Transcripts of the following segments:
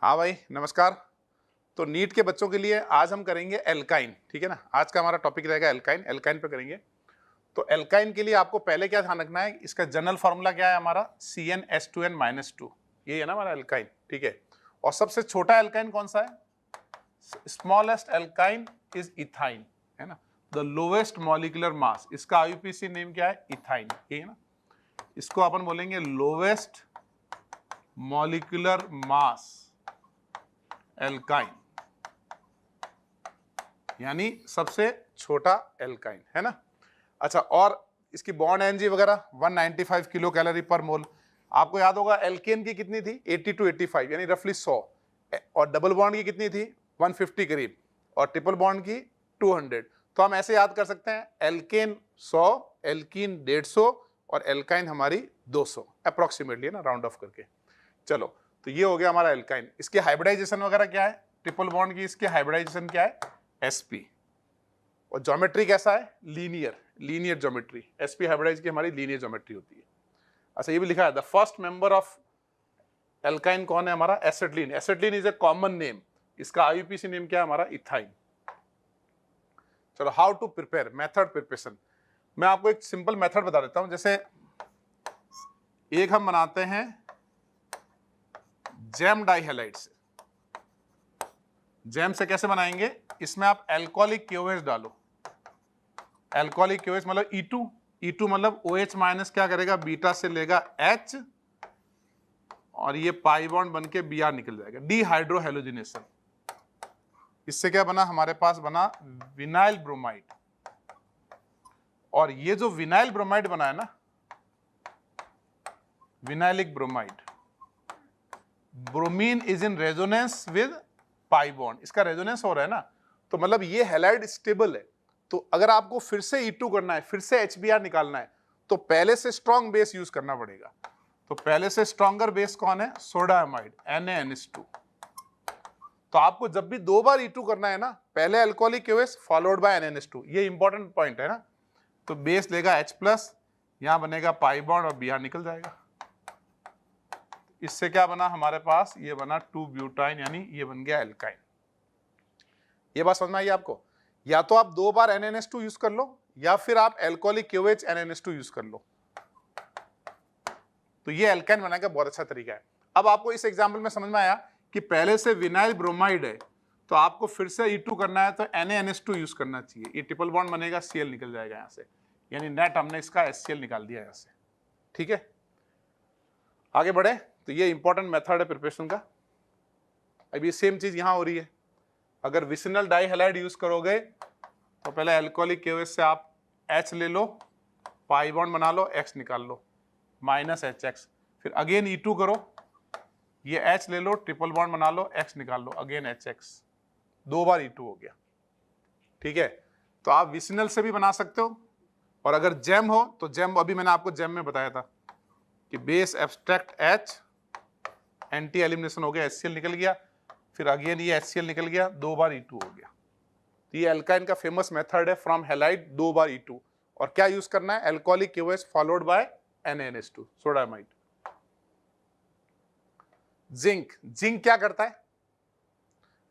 हाँ भाई नमस्कार। तो नीट के बच्चों के लिए आज हम करेंगे एल्काइन, ठीक है ना। आज का हमारा टॉपिक रहेगा एल्काइन, एल्काइन पे करेंगे। तो एल्काइन के लिए आपको पहले क्या ध्यान रखना है, इसका जनरल फार्मूला क्या है हमारा CnH2n-2, ये है ना हमारा एल्काइन, ठीक है। और सबसे छोटा एल्काइन कौन सा है? स्मॉलेस्ट एल्काइन इज इथाइन, है ना। द लोवेस्ट मॉलिक्यूलर मास, इसका आईयूपीएसी नेम क्या है? इथाइन, ये है ना। इसको अपन बोलेंगे लोवेस्ट मॉलिक्यूलर मास एल्काइन, यानी सबसे छोटा एल्काइन, है ना। अच्छा, और इसकी बॉन्ड एनर्जी वगैरह 195 किलो कैलोरी पर मोल। आपको याद होगा एल्केन की कितनी थी? 80 to 85, यानी रफली 100। और डबल बॉन्ड की कितनी थी? 150 करीब, और ट्रिपल बॉन्ड की 200। तो हम ऐसे याद कर सकते हैं, एल्केन 100, एल्कीन 150 और एल्काइन हमारी 200 अप्रोक्सीमेटली, है ना, राउंड ऑफ करके। चलो, तो ये हो गया हमारा एल्काइन। इसकी हाइब्रिडाइजेशन वगैरह क्या है? ट्रिपल बॉन्ड की इसकी हाइब्रिडाइजेशन क्या है? sp। और ज्योमेट्री कैसा है? Linear, linear geometry. sp hybridise की हमारी लीनियर ज्योमेट्री होती है। अच्छा, ये भी लिखा है the first member of alkyne कौन है हमारा? Acetylene. Acetylene is a common name, इसका आईयूपीएसी नेम क्या है हमारा? इथाइन। चलो, how to prepare, method preparation. मैं आपको एक सिंपल मेथड बता देता हूं। जैसे एक हम बनाते हैं जैम डाइहैलाइड से। जैम से कैसे बनाएंगे? इसमें आप एल्कोहलिक KOH डालो। एल्कोहलिक KOH मतलब E2 मतलब OH माइनस क्या करेगा? बीटा से लेगा H, और ये पाई बॉन्ड बन के Br निकल जाएगा, डिहाइड्रोहेलोजिनेशन। इससे क्या बना हमारे पास? बना विनाइल ब्रोमाइड। और ये जो विनाइल ब्रोमाइड बना है ना, vinylic bromide, bromine is in resonance with pi bond. इसका रेजोनेंस हो रहा है ना, तो मतलब ये हैलाइड स्टेबल है। तो अगर आपको फिर से E2 करना है, फिर से HBr निकालना है, तो पहले से स्ट्रॉन्ग बेस यूज करना पड़ेगा। तो पहले से स्ट्रॉन्गर बेस कौन है? Sodamide, NaNH2। तो आपको जब भी दो बार E2 करना है ना, पहले alcoholic KOH followed by NaNH2, ये इंपॉर्टेंट पॉइंट है ना। तो बेस लेगा H+, यहां बनेगा पाई बॉन्ड और Br निकल जाएगा। इससे क्या बना हमारे पास? ये बना 2-ब्यूटाइन, यानी ये बन गया एल्काइन। ये बात समझ में आई आपको? या तो आप दो बार NaNH2 यूज कर लो, या फिर आप एल्कोहलिक KOH NaNH2 यूज कर लो। तो ये एल्काइन बनाने का बहुत अच्छा तरीका है। अब आपको इस एग्जांपल में समझ में आया कि पहले से विनाइल ब्रोमाइड है, तो आपको फिर से E2 करना है तो NaNH2 यूज करना चाहिए। ये ट्रिपल बॉन्ड बनेगा, Cl निकल जाएगा यहां से, यानी नेट हमने इसका HCl निकाल दिया यहां से। ठीक है, आगे बढ़े। तो ये इंपॉर्टेंट मेथड है प्रिपरेशन का। अब ये सेम चीज यहां हो रही है। अगर विसिनल डाइहैलाइड यूज करोगे तो पहले अल्कोहलिक KOH से आप H ले लो, पाई बॉन्ड बना लो, X निकाल लो, -HX। फिर अगेन E2 करो, ये H ले लो, ट्रिपल बॉन्ड बना लो, X निकाल लो, अगेन HX। दो बार E2 हो गया। ठीक है, तो आप विसिनल से भी बना सकते हो, और अगर जैम हो तो जैम, अभी मैंने आपको जैम में बताया था कि base abstract H, anti elimination हो गया, HCl निकल गया, फिर अगेन ये HCl निकल गया, दो बार E2 हो गया। तो ये एल्काइन का फेमस मेथड है, फ्रॉम हैलाइड दो बार E2। और क्या यूज करना है? Alcoholic KOH followed by NaNH2, sodamide. Zinc, zinc क्या करता है?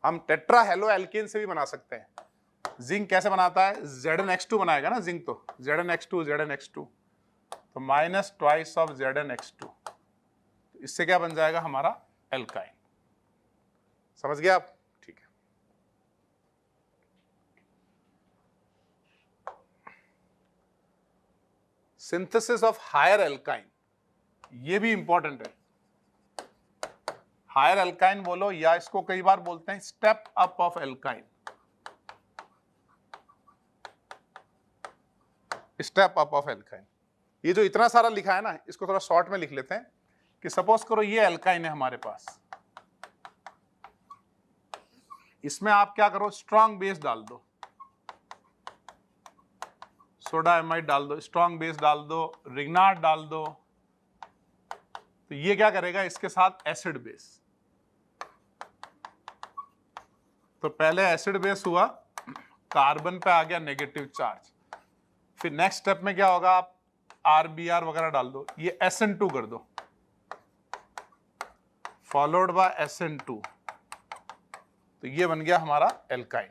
हम टेट्रा हेलो एल्केन से भी बना सकते हैं। जिंक कैसे बनाता है? ZnX2 बनाएगा ना जिंक, तो ZnX2 तो -2 ऑफ ZnX2। इससे क्या बन जाएगा हमारा? एल्काइन। समझ गया आप? ठीक है। सिंथेसिस ऑफ हायर एल्काइन, ये भी इंपॉर्टेंट है। हायर एल्काइन बोलो, या इसको कई बार बोलते हैं step up of alkyne. Step up of alkyne, ये जो इतना सारा लिखा है ना, इसको थोड़ा शॉर्ट में लिख लेते हैं कि सपोज करो ये एल्काइन है हमारे पास, इसमें आप क्या करो? स्ट्रॉन्ग बेस डाल दो, सोडामाइड डाल दो, स्ट्रॉन्ग बेस डाल दो, रिग्नार्ड डाल दो। तो ये क्या करेगा? इसके साथ एसिड बेस। तो पहले एसिड बेस हुआ, कार्बन पे आ गया नेगेटिव चार्ज। फिर नेक्स्ट स्टेप में क्या होगा? आप RBr वगैरह डाल दो, ये SN2 कर दो, फॉलोड बाय SN2। तो ये बन गया हमारा एल्काइन,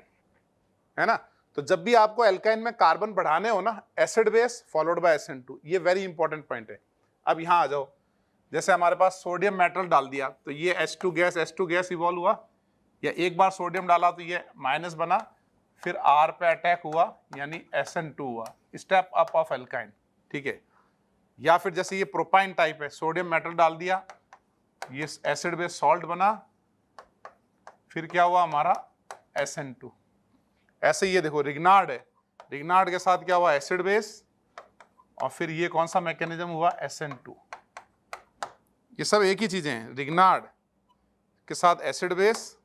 है ना। तो जब भी आपको एल्काइन में कार्बन बढ़ाने हो ना, acid base followed by SN2, ये वेरी इंपॉर्टेंट पॉइंट है। अब यहां आ जाओ, जैसे हमारे पास सोडियम मेटल डाल दिया तो ये H2 गैस इवॉल्व हुआ, या एक बार सोडियम डाला तो ये माइनस बना, फिर R पे अटैक हुआ यानी SN2 हुआ, स्टेप अप ऑफ एल्काइन, ठीक है। या फिर जैसे ये प्रोपाइन टाइप है, सोडियम मेटल डाल दिया, ये एसिड बेस सॉल्ट बना, फिर क्या हुआ हमारा SN2। ऐसे ये देखो रिग्नार्ड है, रिग्नार्ड के साथ क्या हुआ एसिड बेस, और फिर ये कौन सा मैकेनिज्म हुआ SN2। ये सब एक ही चीजें हैं, रिग्नार्ड के साथ एसिड बेस,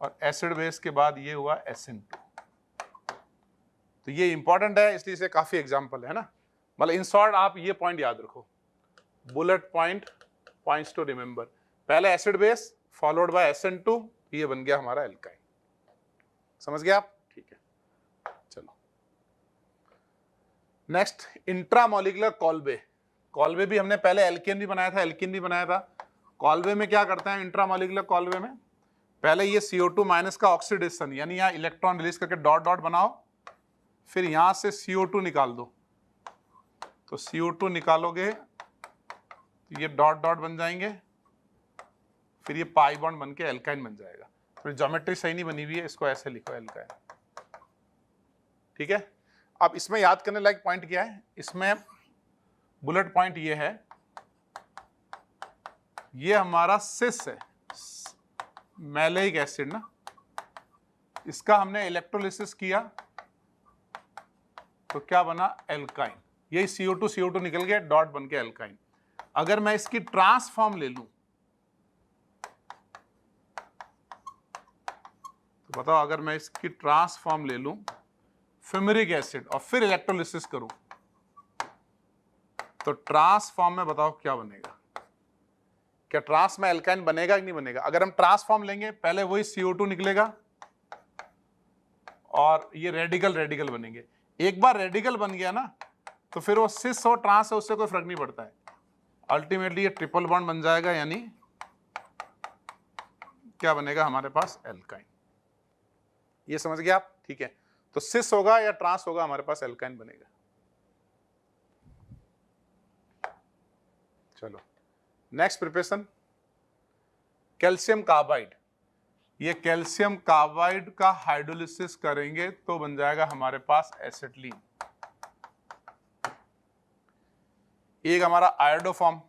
और एसिड बेस के बाद ये हुआ SN2। तो ये इंपॉर्टेंट है, इसलिए इसे काफी एग्जांपल है ना। मतलब इन शॉर्ट आप ये पॉइंट याद रखो, बुलेट पॉइंट्स टू रिमेंबर। पहले acid base followed by SN2, ये बन गया हमारा एल्काइन। समझ गए आप? ठीक है, चलो नेक्स्ट, इंट्रामोलिकुलर कॉल्वे। कॉल्वे भी हमने पहले एल्केन भी बनाया था, एल्कीन भी बनाया था। कॉल्वे में क्या करते हैं इंट्रामोलिकुलर कॉल्वे में, पहले ये CO2 माइनस का ऑक्सीडेशन, यानी यहाँ इलेक्ट्रॉन रिलीज करके डॉट डॉट बनाओ, फिर यहां से CO2 निकाल दो, तो CO2 निकालोगे तो ये डॉट डॉट बन जाएंगे, फिर ये पाई बॉन्ड बन के एल्काइन बन जाएगा। फिर ज्योमेट्री सही नहीं बनी हुई है, इसको ऐसे लिखो एल्काइन, ठीक है। अब इसमें याद करने लायक पॉइंट क्या है, इसमें बुलेट पॉइंट ये है, ये हमारा सिस है, मैलेइक एसिड ना, इसका हमने इलेक्ट्रोलिसिस किया तो क्या बना एल्काइन, यही CO2 निकल गया, डॉट बन के एल्काइन। अगर मैं इसकी ट्रांसफॉर्म ले लूं तो बताओ, अगर मैं इसकी ट्रांसफॉर्म ले लूं फ्यूमेरिक एसिड और फिर इलेक्ट्रोलिसिस करूं तो ट्रांसफॉर्म में बताओ क्या बनेगा, क्या ट्रांस में एल्काइन बनेगा कि नहीं बनेगा। अगर हम ट्रांसफॉर्म लेंगे, पहले वही CO2 निकलेगा और ये रेडिकल बनेंगे। एक बार रेडिकल बन गया ना तो फिर वो सिस हो ट्रांस है, उससे कोई फर्क नहीं पड़ता है, अल्टीमेटली ये ट्रिपल बॉन्ड बन जाएगा, यानी क्या बनेगा हमारे पास एल्काइन। ये समझ गए आप? ठीक है, तो सिस होगा या ट्रांस होगा, हमारे पास एल्काइन बनेगा। चलो नेक्स्ट प्रिपरेशन, कैल्शियम कार्बाइड। ये कैल्शियम कार्बाइड का हाइड्रोलिसिस करेंगे तो बन जाएगा हमारे पास एसिटिलीन। एक हमारा आयोडोफॉर्म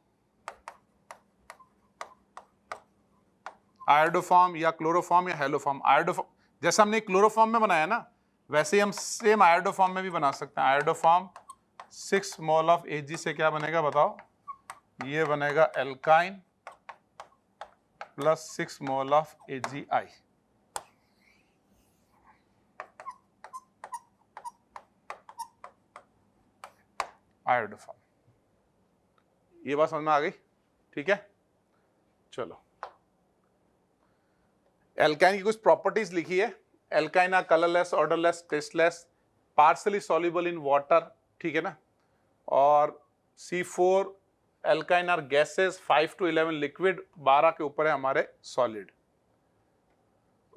या क्लोरोफॉर्म या हेलोफॉर्म। आयोडोफॉर्म जैसा हमने क्लोरोफॉर्म में बनाया ना, वैसे ही हम सेम आयोडोफॉर्म में भी बना सकते हैं। आयोडोफॉर्म 6 मोल ऑफ Ag से क्या बनेगा बताओ, ये बनेगा alkyne plus 6 mole of AgI। Iodoform, ये बात समझ में आ गई? ठीक है, चलो एल्काइन की कुछ प्रॉपर्टीज लिखी है। Alkyne are colourless, odourless, tasteless, partially soluble in water, ठीक है ना। और C4 alkyne are gases, 5 to 11 liquid, 12 के ऊपर है हमारे सॉलिड।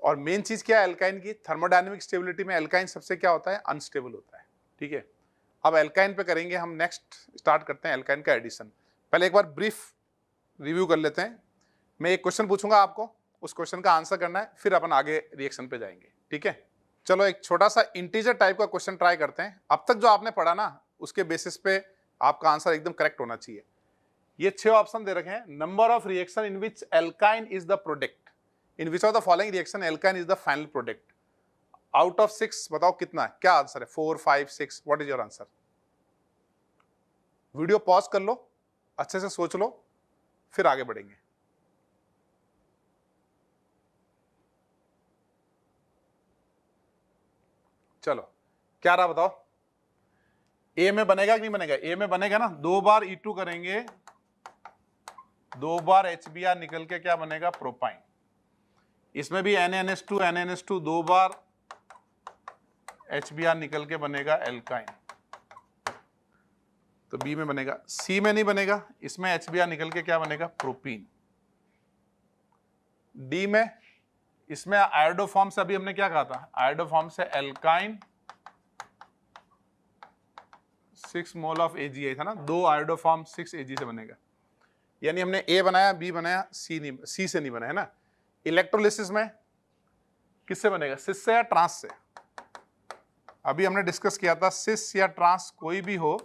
और मेन चीज क्या है एल्काइन की, थर्मोडायनेमिक स्टेबिलिटी में एल्काइन सबसे क्या होता है, अनस्टेबल होता है, ठीक है। अब एल्काइन पे करेंगे हम, नेक्स्ट स्टार्ट करते हैं एल्काइन का एडिशन। पहले एक बार ब्रीफ रिव्यू कर लेते हैं। मैं एक क्वेश्चन पूछूंगा आपको, उस क्वेश्चन का आंसर करना है, फिर अपन आगे रिएक्शन पे जाएंगे, ठीक है। चलो एक छोटा सा इंटीजर टाइप का क्वेश्चन ट्राई करते हैं। अब तक जो आपने पढ़ा ना, उसके बेसिस पे आपका आंसर एकदम करेक्ट होना चाहिए। ये 6 ऑप्शन दे रखे हैं। Number of reaction in which alkyne is the product, in which of the following reaction alkyne is the final product. Out of 6 बताओ कितना है, क्या आंसर है, 4, 5, 6, what is your answer. Video pause कर लो, अच्छे से सोच लो, फिर आगे बढ़ेंगे। चलो क्या रहा बताओ, ए में बनेगा कि नहीं बनेगा। ए में बनेगा ना, 2 बार E2 करेंगे, 2 बार HBr निकल के क्या बनेगा, प्रोपाइन। इसमें भी NaNH2 2 बार HBr निकल के बनेगा एल्काइन, तो बी में बनेगा। सी में नहीं बनेगा, इसमें HBr निकल के क्या बनेगा, प्रोपीन। डी में इसमें आयोडोफॉर्म से अभी हमने क्या कहा था, आयोडोफॉर्म से एल्काइन 6 मोल ऑफ AgA था ना, 2 आयोडोफॉर्म 6 Ag से बनेगा। यानी हमने A बनाया, B बनाया, C से नहीं बनाया ना। इलेक्ट्रोलिसिस में किससे बनेगा, सिस से या ट्रांस से? अभी हमने डिस्कस किया था सिस या ट्रांस कोई भी हो,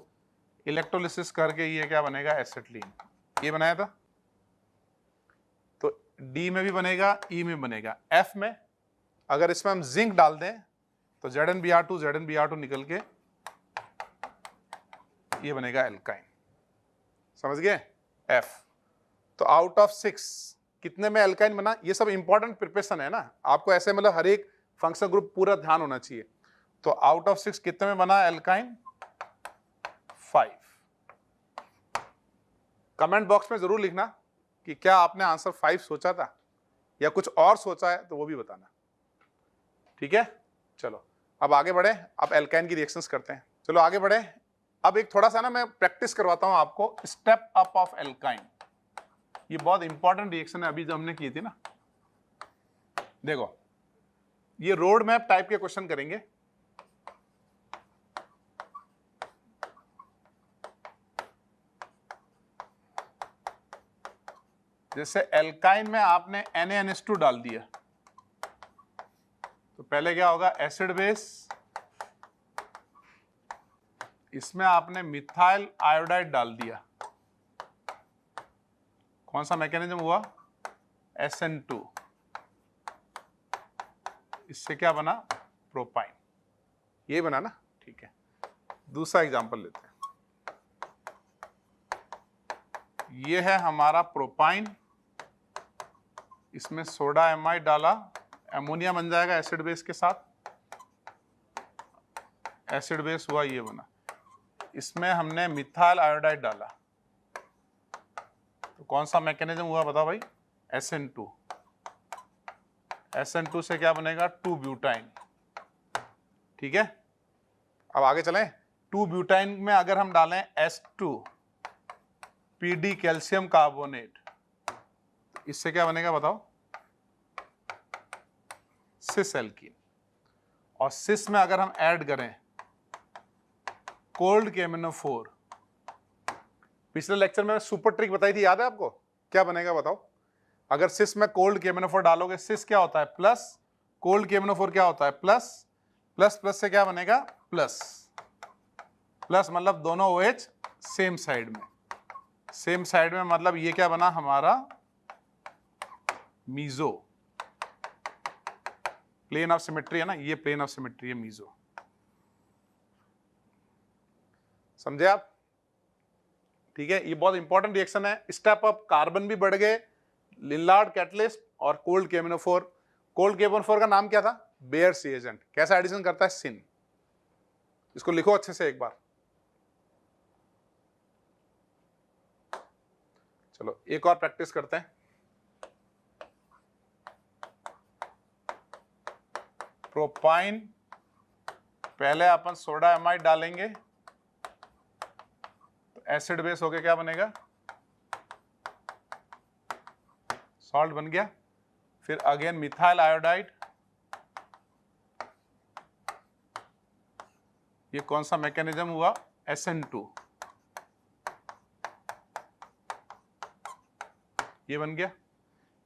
इलेक्ट्रोलिसिस करके ये क्या बनेगा, एसिटिलीन। ये बनाया था, तो D में भी बनेगा, E में बनेगा। F में अगर इसमें हम जिंक डाल दें तो ZnBr2 निकल के ये बनेगा एल्काइन। समझ गए? F। तो आउट ऑफ 6 कितने में एल्काइन बना? ये सब इंपॉर्टेंट प्रिपरेशन है ना, आपको ऐसे मतलब हर एक फंक्शनल ग्रुप पूरा ध्यान होना चाहिए। तो आउट ऑफ 6 कितने में बना एल्काइन? 5। कमेंट बॉक्स में जरूर लिखना कि क्या आपने आंसर 5 सोचा था या कुछ और सोचा है, तो वो भी बताना। ठीक है, चलो अब आगे बढ़े, अब एल्काइन की रिएक्शंस करते हैं। चलो आगे बढ़े। अब एक थोड़ा सा ना मैं प्रैक्टिस करवाता हूं आपको, स्टेप अप ऑफ एल्काइन। ये बहुत इंपॉर्टेंट रिएक्शन है, अभी जो हमने की थी ना। देखो, ये रोड मैप टाइप के क्वेश्चन करेंगे। जैसे एल्काइन में आपने NaNH2 डाल दिया, तो पहले क्या होगा, एसिड बेस। इसमें आपने मिथाइल आयोडाइड डाल दिया, कौन सा मैकेनिज्म हुआ, SN2। इससे क्या बना, प्रोपाइन। ये बना ना, ठीक है। दूसरा एग्जांपल लेते हैं। ये है हमारा प्रोपाइन, इसमें सोडा एमाइड डाला, अमोनिया बन जाएगा एसिड बेस के साथ, एसिड बेस हुआ, ये बना। इसमें हमने मिथाइल आयोडाइड डाला, तो कौन सा मैकेनिज्म हुआ बताओ भाई, SN2। SN2 से क्या बनेगा, 2 ब्यूटाइन। ठीक है, अब आगे चलें। 2 ब्यूटाइन में अगर हम डालें S2 PD कैल्शियम कार्बोनेट, तो इससे क्या बनेगा बताओ, सिस एल्कीन। और सिस में अगर हम ऐड करें कोल्ड KMnO4, पिछले लेक्चर में सुपर ट्रिक बताई थी, याद है आपको? क्या बनेगा बताओ, अगर सिस में कोल्ड KMnO4 डालोगे, सिस क्या होता है प्लस, कोल्ड KMnO4 क्या होता है प्लस, प्लस प्लस से क्या बनेगा प्लस, प्लस मतलब दोनों OH सेम साइड में, सेम साइड में मतलब ये क्या बना हमारा मीजो। प्लेन ऑफ सिमेट्री है ना, ये प्लेन ऑफ सिमेट्री है मीजो। समझे आप? ठीक है, ये बहुत इंपॉर्टेंट रिएक्शन है। स्टेप अप, कार्बन भी बढ़ गए, लिनलार्ड कैटलिस्ट और कोल्ड KMnO4। कोल्ड KMnO4 का नाम क्या था, बेयर्स रिएजेंट। कैसा एडिशन करता है, सिन। इसको लिखो अच्छे से एक बार। चलो एक और प्रैक्टिस करते हैं। प्रोपाइन, पहले अपन सोडा एमाइड डालेंगे, तो एसिड बेस होके क्या बनेगा, सॉल्ट बन गया। फिर अगेन मिथाइल आयोडाइड, ये कौन सा मैकेनिज्म हुआ, SN2, ये बन गया।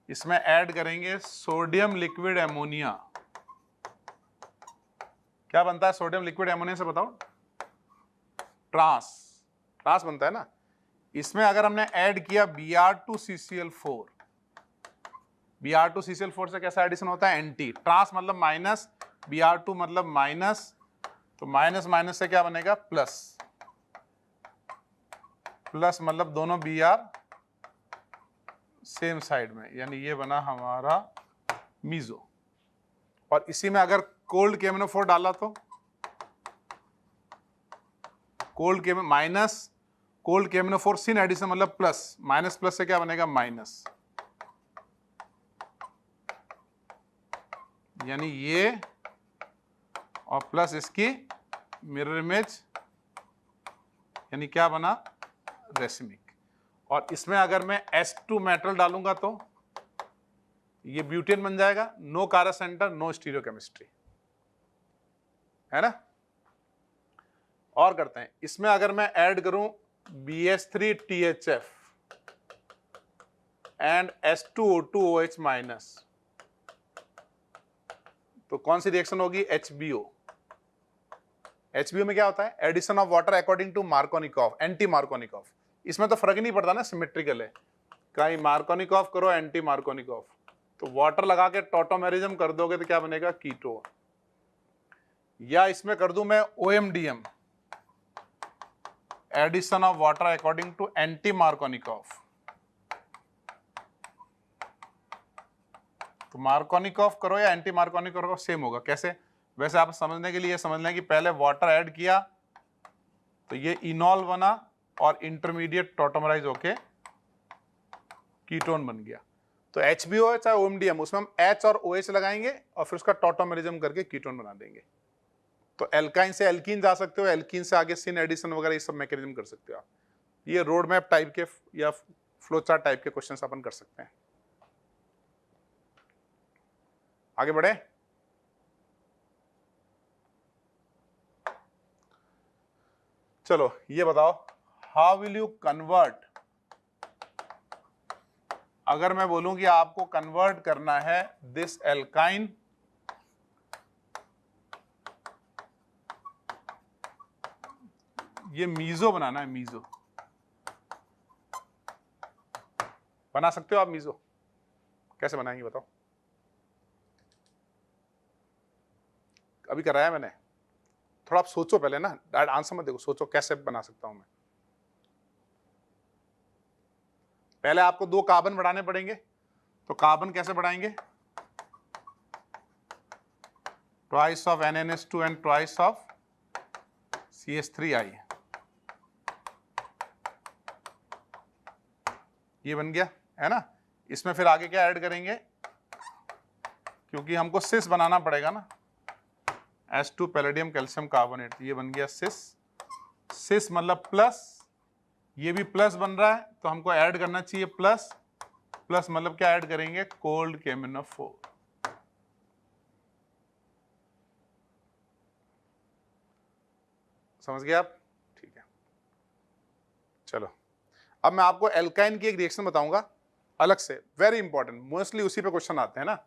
इसमें ऐड करेंगे सोडियम लिक्विड एमोनिया, क्या बनता है सोडियम लिक्विड एमोनिया से बताओ, ट्रांस, ट्रांस बनता है ना। इसमें अगर हमने ऐड किया Br2CCl4, Br2CCl4 से कैसा एडिशन होता है, एंटी। ट्रांस मतलब माइनस, Br2 मतलब माइनस, तो माइनस माइनस से क्या बनेगा प्लस, प्लस मतलब दोनों Br सेम साइड में, यानी ये बना हमारा मीजो। और इसी में अगर कोल्ड KMnO4 डाला तो cold minus, cold KMnO4 syn addition मतलब प्लस, माइनस प्लस से क्या बनेगा माइनस, यानी ये और प्लस इसकी मिरर इमेज, यानी क्या बना रेसिमिक। और इसमें अगर मैं S2 मेटल डालूंगा तो ये ब्यूटेन बन जाएगा, नो कारा सेंटर, नो स्टीरियोकेमिस्ट्री, है ना। और करते हैं, इसमें अगर मैं ऐड करूं BH3THF एंड H2O2OH माइनस, तो कौन सी रिएक्शन होगी? HBO। HBO में क्या होता है? Addition of water according to Markovnikov, anti Markovnikov. इसमें तो फर्क नहीं पड़ता ना, सिमेट्रिकल है, कहीं मार्कोनिकॉफ करो एंटी मार्कोनिकॉफ, तो वाटर लगा के टॉटोमेरिज्म कर दोगे तो क्या बनेगा? कीटोन। या इसमें कर दूं मैं OMDM, addition of water according to anti Markovnikov, तो मार्कोनिकॉफ करो या एंटी मार्कोनिकॉफ करो सेम होगा। कैसे? वैसे आप समझने के लिए समझ लें कि पहले वाटर ऐड किया तो ये इनॉल बना और इंटरमीडिएट टॉटोमराइज होके कीटोन बन गया। तो HBO है चाहे OMDM, उसमें हम H और OH लगाएंगे और फिर उसका टॉटोमेरिज्म करके कीटोन बना देंगे। तो एल्काइन से एल्कीन जा सकते हो, एल्कीन से आगे सिन एडिशन वगैरह ये सब मैकेनिज्म कर सकते हो आप। ये रोड मैप टाइप के या फ्लो चार्ट टाइप के क्वेश्चन अपन कर सकते हैं। आगे बढ़े। चलो ये बताओ, हाउ विल यू कन्वर्ट, अगर मैं बोलूं कि आपको कन्वर्ट करना है दिस एल्काइन ये मीजो बनाना है, मीजो बना सकते हो आप? मीजो कैसे बनाएंगे बताओ? अभी कराया है मैंने, थोड़ा आप सोचो पहले ना, डायरेक्ट आंसर मत देखो, सोचो कैसे बना सकता हूं मैं। पहले आपको 2 कार्बन बढ़ाने पड़ेंगे, तो कार्बन कैसे बढ़ाएंगे? Twice of NNS2 and twice of CH3I, ये बन गया, है ना। इसमें फिर आगे क्या ऐड करेंगे? क्योंकि हमको सिस बनाना पड़ेगा ना, H2 पैलेडियम कैल्शियम कार्बोनेट, ये बन गया सिस। सिस मतलब प्लस, ये भी प्लस बन रहा है तो हमको ऐड करना चाहिए प्लस। प्लस मतलब क्या ऐड करेंगे? Cold KMnO4। समझ गए आप? ठीक है। चलो अब मैं आपको एल्काइन की एक रिएक्शन बताऊंगा अलग से, वेरी इंपॉर्टेंट, मोस्टली उसी पे क्वेश्चन आते हैं ना।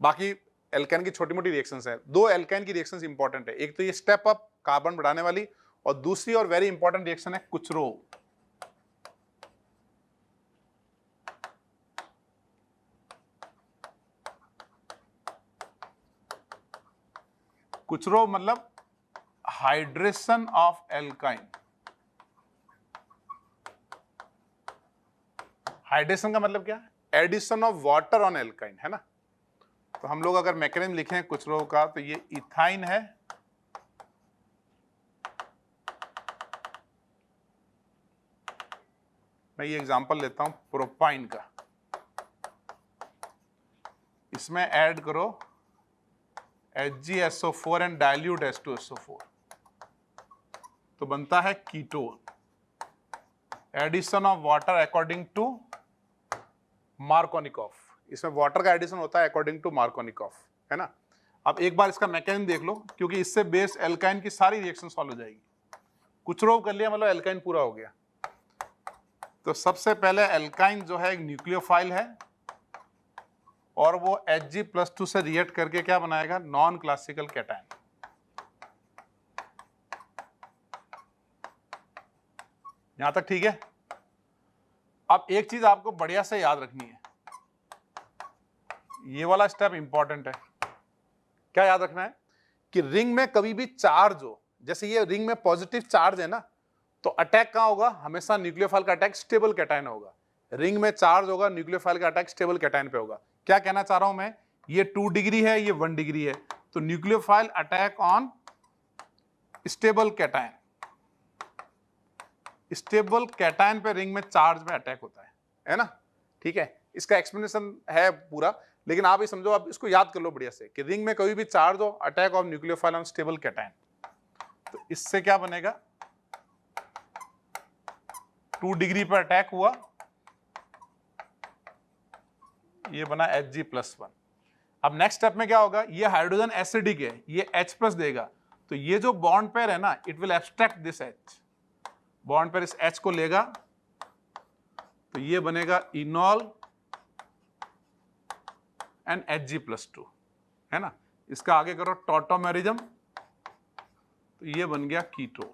बाकी एल्काइन की छोटी मोटी रिएक्शंस हैं। 2 एल्काइन की रिएक्शंस इंपॉर्टेंट है, एक तो ये स्टेप अप कार्बन बढ़ाने वाली, और दूसरी और वेरी इंपॉर्टेंट रिएक्शन है कुचरोव। कुचरोव मतलब हाइड्रेशन ऑफ एल्काइन। हाइड्रेशन का मतलब क्या? Addition of water on alkyne, है ना। तो हम लोग अगर मैकेनिज्म लिखें कुचरोव का, तो ये इथाइन है, मैं ये एग्जांपल लेता हूं प्रोपाइन का, इसमें ऐड करो HgSO4 एंड डाइल्यूट H2SO4, तो बनता है ketone. Addition of water according to Markovnikov, इसमें वाटर का एडिशन होता है अकॉर्डिंग टू मार्कोनिकॉफ, है ना। अब एक बार इसका मैकेनिज्म देख लो, क्योंकि इससे बेस्ड एल्काइन की सारी रिएक्शन सॉल्व हो जाएगी। कुचरोव कर लिया मतलब एल्काइन पूरा हो गया। तो सबसे पहले एल्काइन जो है एक न्यूक्लियोफाइल है, और वो Hg+2 से रिएक्ट करके क्या बनाएगा? Non classical cation. यहां तक ठीक है। अब एक चीज आपको बढ़िया से याद रखनी है, ये वाला स्टेप इंपॉर्टेंट है। क्या याद रखना है? कि रिंग में कभी भी चार्ज हो, जैसे ये रिंग में पॉजिटिव चार्ज है ना, तो अटैक कहां होगा? हमेशा न्यूक्लियोफाइल का अटैक स्टेबल कैटायन होगा। रिंग में चार्ज होगा, न्यूक्लियोफाइल का अटैक स्टेबल कैटायन पे होगा। क्या कहना चाह रहा हूं मैं? ये 2 डिग्री है, ये 1 डिग्री है, तो nucleophile attack on stable cation. Stable cation पे रिंग में चार्ज में अटैक होता है ना। ठीक है, इसका एक्सप्लेनेशन है पूरा, लेकिन आप ये समझो, आप इसको याद कर लो बढ़िया से, कि रिंग में कभी भी चार्ज हो, attack of nucleophile on stable cation, तो इससे क्या बनेगा? 2 डिग्री पर अटैक हुआ, ये बना Hg+1। अब नेक्स्ट स्टेप में क्या होगा, ये हाइड्रोजन एसिडिक है, ये H+ देगा, तो ये जो बॉन्ड पेयर है ना, it will abstract this H, bond pair इस H को लेगा, तो ये बनेगा इनॉल एंड Hg+2, है ना। इसका आगे करो टॉटोमेरिज्म, तो ये बन गया कीटो।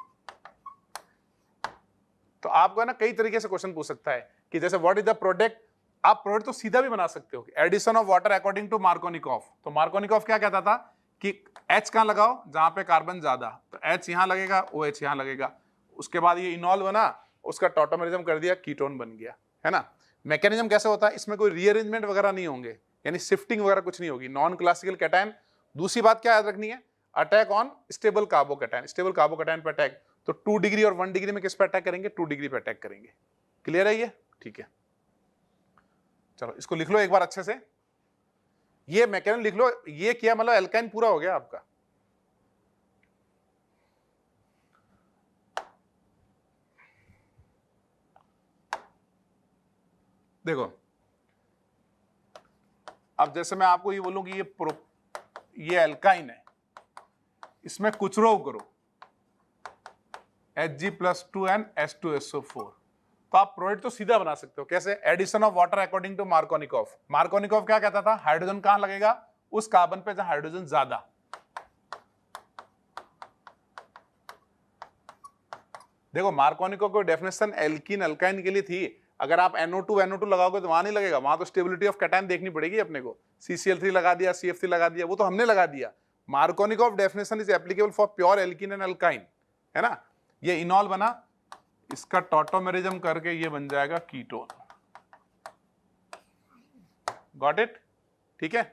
तो आपको है ना कई तरीके से क्वेश्चन पूछ सकता है कि जैसे व्हाट इज द प्रोडक्ट, आप प्रोडक्ट तो सीधा भी बना सकते हो, addition of water according to Markovnikov. तो मार्कोनिकॉफ क्या कहता था कि H कहां लगाओ, जहां पे कार्बन ज्यादा, तो H यहां लगेगा, OH यहां लगेगा। उसके बाद ये इनॉल बना, उसका टॉटोमेरिज्म कर दिया, कीटोन बन गया, है ना। मैकेनिज्म कैसे होता है, इसमें कोई रीअरेंजमेंट वगैरह नहीं होंगे, यानी शिफ्टिंग वगैरह कुछ नहीं होगी, नॉन क्लासिकल कैटायन। दूसरी बात क्या याद रखनी है, attack on stable carbocation, stable carbocation पे अटैक। तो 2 डिग्री और 1 डिग्री में किस पे अटैक करेंगे, 2 डिग्री पे अटैक करेंगे। क्लियर है ये, ठीक है। चलो इसको लिख लो एक बार अच्छे से, ये मैकेनिज्म लिख लो। ये किया मतलब एल्काइन पूरा हो गया आपका। देखो अब जैसे मैं आपको ये बोलूं कि ये एल्काइन है, इसमें कुचरो करो Hg+2 एंड H2SO4, तो आप प्रोडक्ट तो सीधा बना सकते हो। कैसे, addition of water according to Markovnikov. Markovnikov क्या कहता था, हाइड्रोजन कहां लगेगा, उस कार्बन पे जहां हाइड्रोजन ज्यादा। देखो मार्कोनिकॉफ की डेफिनेशन एल्कीन अल्काइन के लिए थी, अगर आप NO2 लगाओगे तो वहां नहीं लगेगा, वहां तो स्टेबिलिटी ऑफ कैटायन देखनी पड़ेगी अपने को। CCl3 लगा दिया, CF3 लगा दिया, वो तो हमने लगा दिया। Markovnikov definition is applicable for pure alkene and alkyne, है ना। ये इनॉल बना, इसका टॉटोमेरिज्म करके ये बन जाएगा कीटोन। गॉट इट, ठीक है।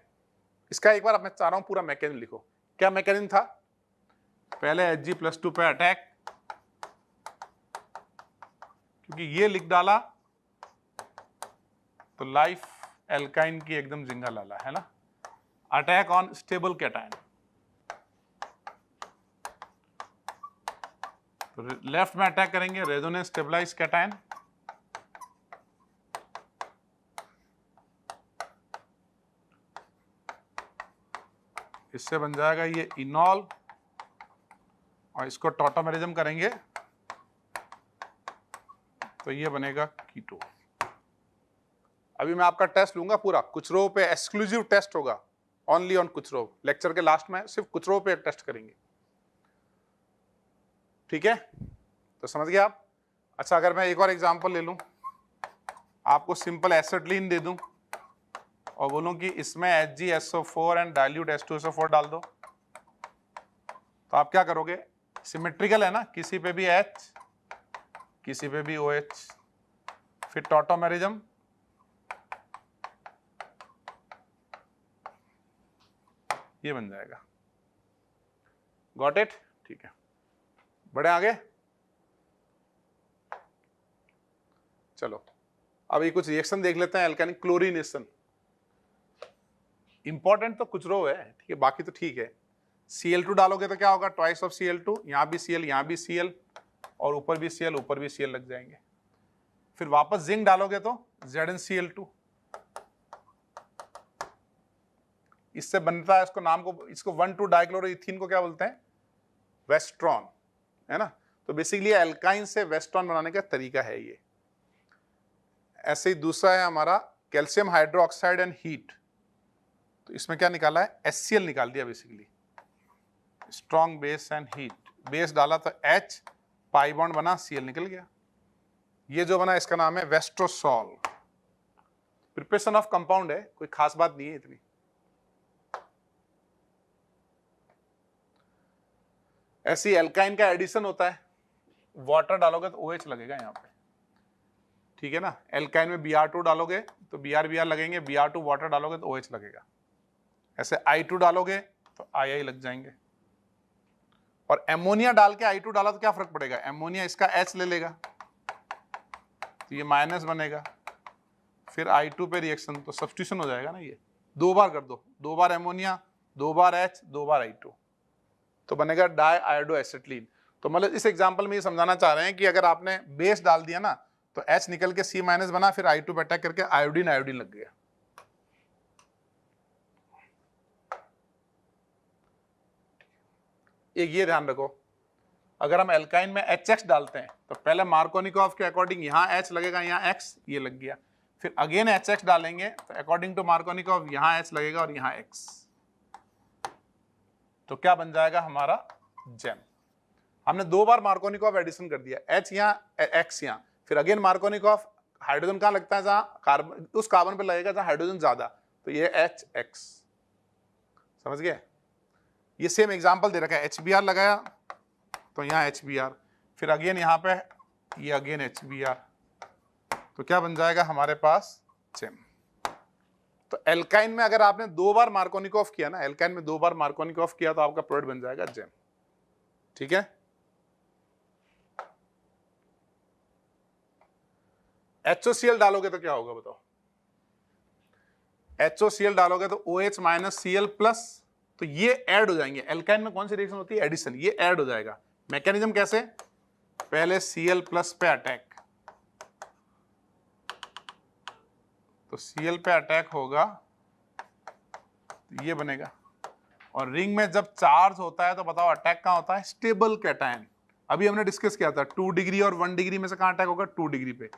इसका एक बार मैं चाह रहा हूं पूरा मैकेनिज्म लिखो। क्या मैकेनिज्म था, पहले Hg+2 पे अटैक, क्योंकि ये लिख डाला तो लाइफ एल्काइन की एकदम जिंगा लाला, है ना। अटैक ऑन स्टेबल कैटायन, तो लेफ्ट में अटैक करेंगे रेजोनेंस स्टेबलाइज कैटायन, इससे बन जाएगा ये इनॉल, और इसको टॉटोमेरिज्म करेंगे तो ये बनेगा कीटो। अभी मैं आपका टेस्ट लूंगा पूरा, कुचरो पे एक्सक्लूसिव टेस्ट होगा, ओनली ऑन कुचरो। लेक्चर के लास्ट में सिर्फ कुचरो पे टेस्ट करेंगे, ठीक है। तो समझ गए आप। अच्छा अगर मैं एक और एग्जांपल ले लूं, आपको सिंपल एसिटिलीन दे दूं और बोलूं कि इसमें HgSO4 एंड डाइल्यूट H2SO4 डाल दो, तो आप क्या करोगे, सिमेट्रिकल है ना, किसी पे भी H किसी पे भी OH, फिर टॉटोमेरिज्म, ये बन जाएगा। गॉट इट, ठीक है। बढ़े आगे, चलो अब ये कुछ रिएक्शन देख लेते हैं। एल्कानिक क्लोरीनेशन, इंपॉर्टेंट तो कुछ रो है, ठीक है, बाकी तो ठीक है। Cl2 डालोगे तो क्या होगा, ट्वाइस ऑफ Cl2, यहां भी Cl, यहां भी Cl, और ऊपर भी Cl, ऊपर भी Cl लग जाएंगे। फिर वापस जिंक डालोगे तो ZnCl2, इससे बनता है, इसको नाम को, इसको 1,2 डाइक्लोरोइथीन को क्या बोलते हैं, वेस्ट्रॉन, है ना। तो बेसिकली एल्काइन से वेस्ट्रॉन बनाने का तरीका है ये। ऐसे ही दूसरा है हमारा कैल्शियम हाइड्रोक्साइड एंड हीट, तो इसमें क्या निकाला है, HCl निकाल दिया basically, strong base and heat. Base डाला तो H, पाई बॉन्ड बना, Cl निकल गया। ये जो बना इसका नाम है वेस्ट्रोसॉल। प्रिपरेशन ऑफ कंपाउंड है, कोई खास बात नहीं है इतनी। ऐसी एल्काइन का एडिशन होता है, वाटर डालोगे तो OH लगेगा यहाँ पे, ठीक है ना। एल्काइन में Br2 डालोगे तो Br लगेंगे, Br2 वाटर डालोगे तो OH लगेगा। ऐसे I2 डालोगे तो II लग जाएंगे। और एमोनिया डाल के I2 डाला तो क्या फर्क पड़ेगा, एमोनिया इसका H ले लेगा तो ये माइनस बनेगा, फिर I2 पे रिएक्शन, तो सब्स्टिट्यूशन हो जाएगा ना। ये 2 बार कर दो, 2 बार एमोनिया, 2 बार H, 2 बार I2, तो बनेगा डाई आयोडो एसिटिलीन। तो मतलब इस एग्जांपल में ये समझाना चाह रहे हैं कि अगर आपने बेस डाल दिया ना तो H निकल के C- बना, फिर I2 पे अटैक करके आयोडीन लग गया। एक ये ध्यान रखो, अगर हम एल्काइन में HX डालते हैं तो पहले मार्कोनिकॉफ के अकॉर्डिंग यहाँ H लगेगा, यहाँ X, ये लग गया। फिर अगेन HX डालेंगे तो अकॉर्डिंग टू मार्कोनिकॉफ यहाँ H लगेगा और यहाँ X, तो क्या बन जाएगा हमारा जेम। हमने 2 बार मार्कोनिकॉफ एडिशन कर दिया, H यहाँ, X यहाँ, फिर अगेन मार्कोनिकॉफ, हाइड्रोजन कहाँ लगता है, जहाँ कार्बन, उस कार्बन पे लगेगा जहाँ हाइड्रोजन ज्यादा, तो ये HX, समझ गए। ये सेम एग्जांपल दे रखा है, HBr लगाया तो यहाँ HBr, फिर अगेन यहाँ पे ये अगेन HBr, तो क्या बन जाएगा हमारे पास जेम। तो एल्काइन में अगर आपने 2 बार मार्कोनिकॉफ किया ना, एल्काइन में 2 बार मार्कोनिकॉफ किया तो आपका प्रोडक्ट बन जाएगा जेम, ठीक है। HOCl डालोगे तो क्या होगा बताओ, HOCl डालोगे तो OH माइनस Cl प्लस, तो ये ऐड हो जाएंगे। एल्काइन में कौन सी रिएक्शन होती है, एडिशन, ये ऐड हो जाएगा। मैकेनिज्म कैसे, पहले Cl प्लस पे अटैक, तो Cl पे अटैक होगा तो ये बनेगा, और रिंग में जब चार्ज होता है तो बताओ अटैक कहाँ होता है, स्टेबल कैटायन। अभी हमने डिस्कस किया था 2 डिग्री और 1 डिग्री में से कहाँ अटैक होगा, 2 डिग्री पे,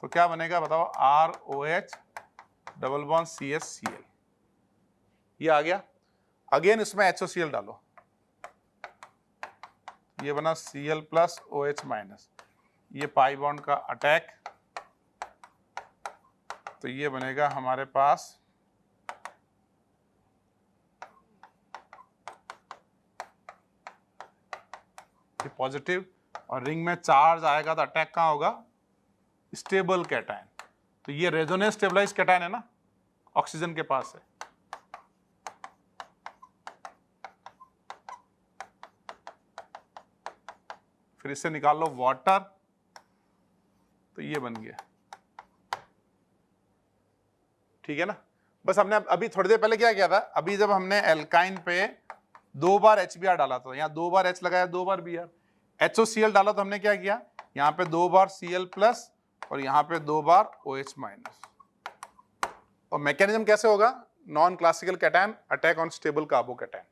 तो क्या बनेगा बताओ, ROH double bond CH Cl, ये आ गया। अगेन इसमें HOCl डालो, ये बना Cl प्लस OH माइनस, ये पाई बॉन्ड का अटैक, तो ये बनेगा हमारे पास पॉजिटिव, और रिंग में चार्ज आएगा तो अटैक कहाँ होगा, स्टेबल कैटायन, तो ये रेजोनेंस स्टेबलाइज कैटायन है ना, ऑक्सीजन के पास है। फिर इससे निकाल लो वाटर, तो ये बन गया, ठीक है ना। बस हमने अभी थोड़ी देर पहले क्या किया था, अभी जब हमने एल्काइन पे 2 बार HBr डाला था, यहाँ 2 बार H लगाया, 2 बार Br, HOCl डाला तो हमने क्या किया, यहाँ पे 2 बार Cl प्लस और यहाँ पे 2 बार OH माइनस। और मैकेनिज्म कैसे होगा, non classical cation attack on stable कार्बो cation.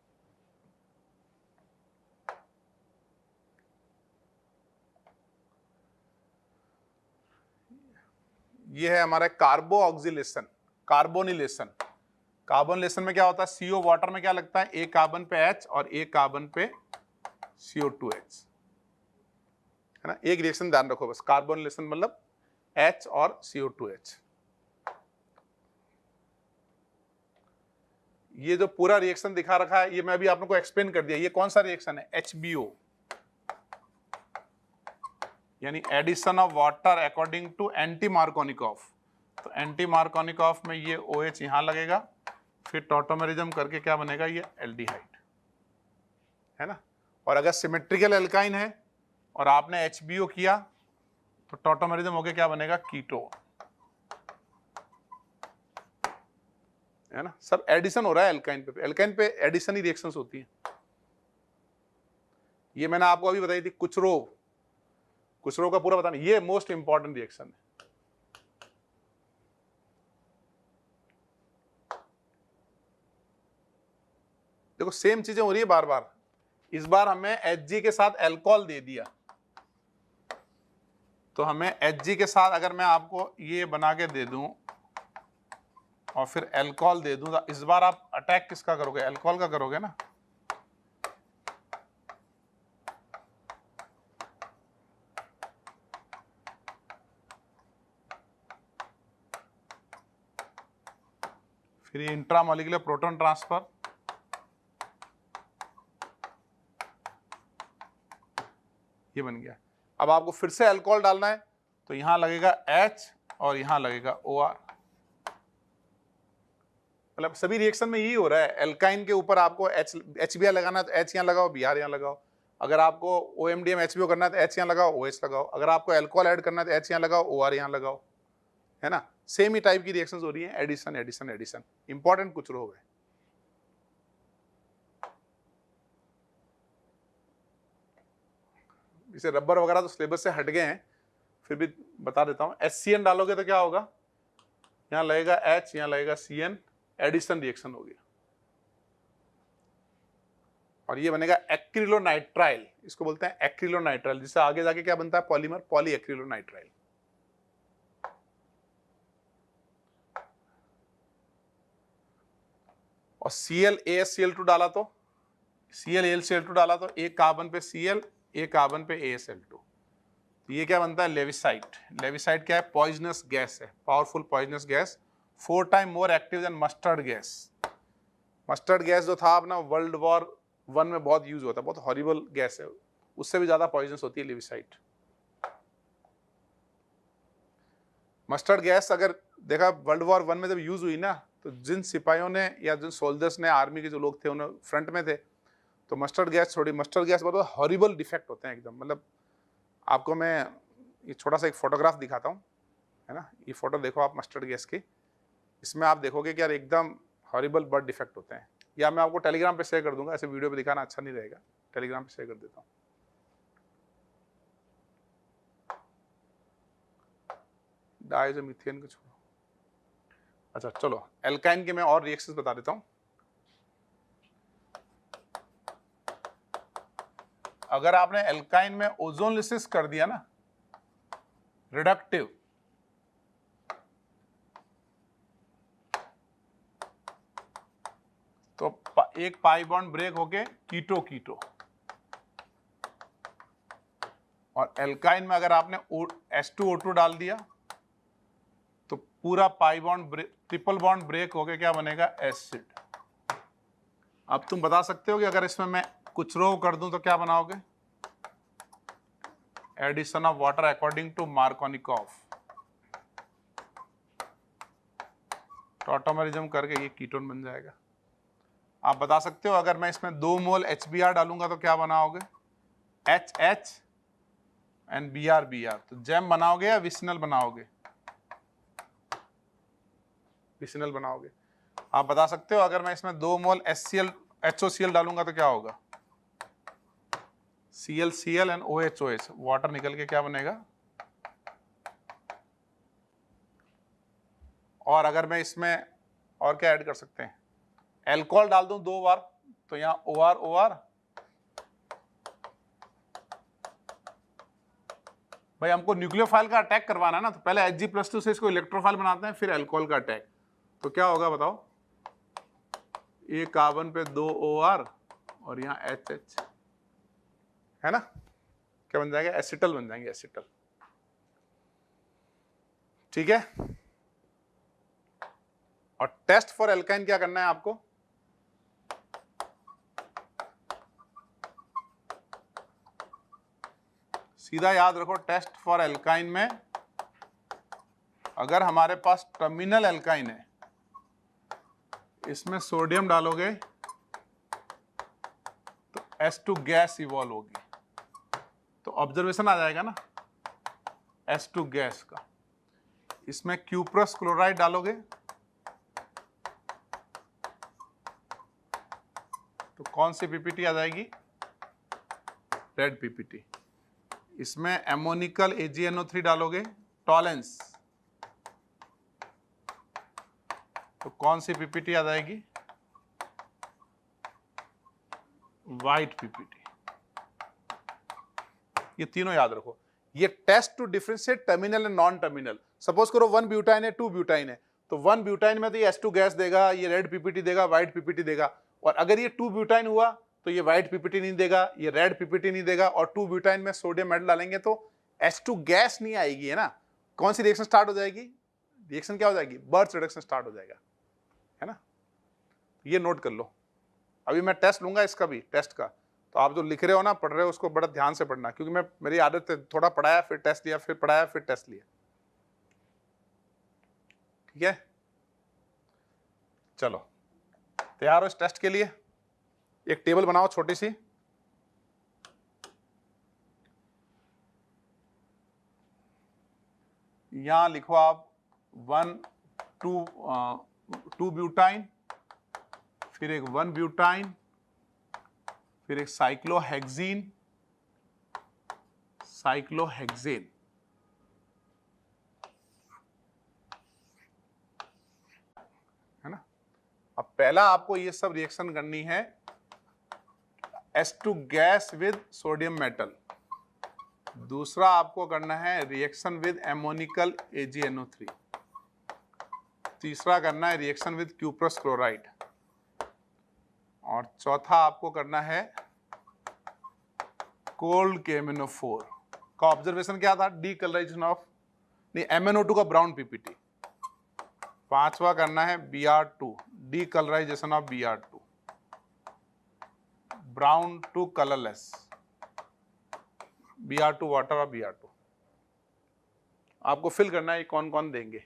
ये है हमारा कार्बो ऑक्सिलेशन, कार्बोनिलेशन। कार्बोनिलेशन में क्या होता है, CO वाटर में क्या लगता है, एक कार्बन पे H और एक कार्बन पे CO2H, है ना। एक रिएक्शन ध्यान रखो बस, कार्बोनिलेशन मतलब H और CO2H। ये जो पूरा रिएक्शन दिखा रखा है, ये मैं अभी आप लोगों को एक्सप्लेन कर दिया। ये कौन सा रिएक्शन है, HBO, यानी addition of water according to anti Markovnikov. तो एंटी मार्कोनिकॉफ में ये OH यहां लगेगा, फिर टॉटोमेरिज्म करके क्या बनेगा, ये एल्डिहाइड, है ना। और अगर सिमेट्रिकल एल्काइन है और आपने HBO किया तो टॉटोमेरिज्म होके क्या बनेगा, कीटोन, है ना। सब एडिशन हो रहा है एल्काइन पे, एल्काइन पे एडिशन ही रिएक्शंस होती हैं। ये मैंने आपको अभी बताई थी, कुचरोव का पूरा बताना, ये मोस्ट इंपॉर्टेंट रिएक्शन है। देखो सेम चीजें हो रही है बार बार। इस बार हमें Hg के साथ अल्कोहल दे दिया, तो हमें Hg के साथ अगर मैं आपको ये बना के दे दूं और फिर अल्कोहल दे दूं, तो इस बार आप अटैक किसका करोगे, अल्कोहल का करोगे ना। फिर ये इंट्रामॉलिक्यूलर प्रोटॉन ट्रांसफर, ये बन गया। अब आपको फिर से अल्कोहल डालना है तो यहां लगेगा H और यहां लगेगा OR। मतलब सभी रिएक्शन में यही हो रहा है, एल्काइन के ऊपर आपको HBr लगाना है तो H यहां लगाओ, Br यहां लगाओ। अगर आपको OMDM HBO करना है तो H यहां लगाओ, OH लगाओ। अगर आपको अल्कोहल ऐड करना है तो H यहां लगाओ, OR यहां लगाओ, है ना। सेम ही टाइप की रिएक्शंस हो रही हैं, एडिशन एडिशन एडिशन। इंपॉर्टेंट कुछ रोग है। इसे रबर वगैरह तो सिलेबस से हट गए हैं, फिर भी बता देता हूं। HCN डालोगे तो क्या होगा, यहां लगेगा H, यहां लगेगा CN, एडिशन रिएक्शन हो गया। और ये बनेगा एक्रिलोनाइट्राइल, इसको बोलते हैं एक्रिलोनाइट्राइल, जिससे आगे जाके क्या बनता है पॉलीमर, पॉली एक्रिलोनाइट्राइल। और ClAsCl2 डाला तो ClAlCl2 डाला तो एक कार्बन पे Cl, एक कार्बन पे AsL2, तो ये क्या बनता है लेविसाइट। लेविसाइट क्या है, पॉइजनस गैस है, powerful poisonous gas, 4 time more active than mustard gas. Mustard gas जो था अपना वर्ल्ड वॉर 1 में बहुत यूज होता है, बहुत हॉरिबल गैस है, उससे भी ज्यादा पॉइजनस होती है लेविसाइट। मस्टर्ड गैस अगर देखा वर्ल्ड वॉर 1 में जब यूज हुई ना, तो जिन सिपाहियों ने या जिन सोल्जर्स ने, आर्मी के जो लोग थे उन्होंने फ्रंट में थे, तो मस्टर्ड गैस छोड़ी, मस्टर्ड गैस बहुत हॉरिबल डिफेक्ट होते हैं एकदम। मतलब आपको मैं ये छोटा सा एक फोटोग्राफ दिखाता हूँ, है ना, ये फोटो देखो आप मस्टर्ड गैस की, इसमें आप देखोगे कि यार एकदम हॉरिबल बर्ड डिफेक्ट होते हैं। या मैं आपको टेलीग्राम पे शेयर कर दूंगा, ऐसे वीडियो पे दिखाना अच्छा नहीं रहेगा, टेलीग्राम पे शेयर कर देता हूँ। डाइज़ोमीथेन को छोड़ो, अच्छा चलो एल्काइन के मैं और रिएक्शंस बता देता हूँ। अगर आपने एल्काइन में ओजोनलिसिस कर दिया ना, रिडक्टिव, तो एक पाई बॉन्ड ब्रेक होके कीटो कीटो, और एल्काइन में अगर आपने H2O2 डाल दिया तो पूरा pi bond triple bond break होके क्या बनेगा, एसिड। अब तुम बता सकते हो कि अगर इसमें मैं कुछ रो कर दूं तो क्या बनाओगे, addition of water according to Markovnikov, tautomerism करके ये कीटोन बन जाएगा। आप बता सकते हो अगर मैं इसमें 2 मोल HBr डालूंगा तो क्या बनाओगे, HH एंड Br, तो जैम बनाओगे या विसिनल बनाओगे, विसिनल बनाओगे। आप बता सकते हो अगर मैं इसमें 2 मोल HOCl डालूंगा तो क्या होगा, ClCl एंड OHOH, वाटर निकल के क्या बनेगा। और अगर मैं इसमें और क्या ऐड कर सकते हैं, एल्कोहल डाल दूं 2 बार तो यहां OR भाई हमको न्यूक्लियोफाइल का अटैक करवाना है ना, तो पहले Hg+2 से इसको इलेक्ट्रोफाइल बनाते हैं, फिर अल्कोहल का अटैक। तो क्या होगा बताओ, एक कार्बन पे 2 OR और यहाँ HH, है ना, क्या बन जाएगा, एसिटल बन जाएंगे, एसिटल। ठीक है, और टेस्ट फॉर एल्काइन क्या करना है आपको, सीधा याद रखो, टेस्ट फॉर एल्काइन में अगर हमारे पास टर्मिनल एल्काइन है, इसमें सोडियम डालोगे तो H2 गैस इवॉल्व होगी, तो ऑब्जर्वेशन आ जाएगा ना H2 गैस का। इसमें क्यूप्रस क्लोराइड डालोगे तो कौन सी पीपीटी आ जाएगी, रेड पीपीटी। इसमें एमोनिकल AgNO3 डालोगे, टॉलेंस, तो कौन सी पीपीटी आ जाएगी, व्हाइट पीपीटी। ये तीनों याद रखो। ये test to differentiate terminal and non terminal. Suppose करो 1 ब्यूटाइन है, 2 ब्यूटाइन है, तो 1 ब्यूटाइन में तो ये H2 गैस देगा, ये रेड पीपीटी देगा, व्हाइट पीपीटी देगा। और अगर ये 2 ब्यूटाइन हुआ तो ये व्हाइट पीपीटी नहीं देगा, ये रेड पीपीटी नहीं देगा, और 2 ब्यूटाइन में सोडियम मेटल डालेंगे तो H2 गैस नहीं आएगी, है ना। कौन सी रिएक्शन स्टार्ट हो जाएगी, रिएक्शन क्या हो जाएगी, बर्च रिडक्शन स्टार्ट हो जाएगा, है ना। ये नोट कर लो। अभी मैं टेस्ट लूंगा इसका भी, टेस्ट का, तो आप जो लिख रहे हो ना, पढ़ रहे हो, उसको बड़ा ध्यान से पढ़ना, क्योंकि मैं, मेरी आदत है थोड़ा पढ़ाया फिर टेस्ट लिया, फिर पढ़ाया फिर टेस्ट लिया। ठीक है, चलो तैयार हो इस टेस्ट के लिए। एक टेबल बनाओ छोटी सी, यहां लिखो आप 2 ब्यूटाइन, फिर एक 1 ब्यूटाइन, फिर एक साइक्लोहेक्सीन, साइक्लोहेक्सेन, है ना। अब पहला आपको ये सब रिएक्शन करनी है H2 gas with sodium metal, दूसरा आपको करना है रिएक्शन विद एमोनिकल AgNO3, तीसरा करना है रिएक्शन विद क्यूप्रस क्लोराइड, और चौथा आपको करना है कोल्ड KMnO4 का ऑब्जर्वेशन क्या था, डीकलराइजेशन ऑफ नहीं MnO2 का ब्राउन PPT, पांचवा करना है Br2 decolourisation of Br2 brown to colourless, Br2 water और Br2 आपको फिल करना है, ये कौन कौन देंगे।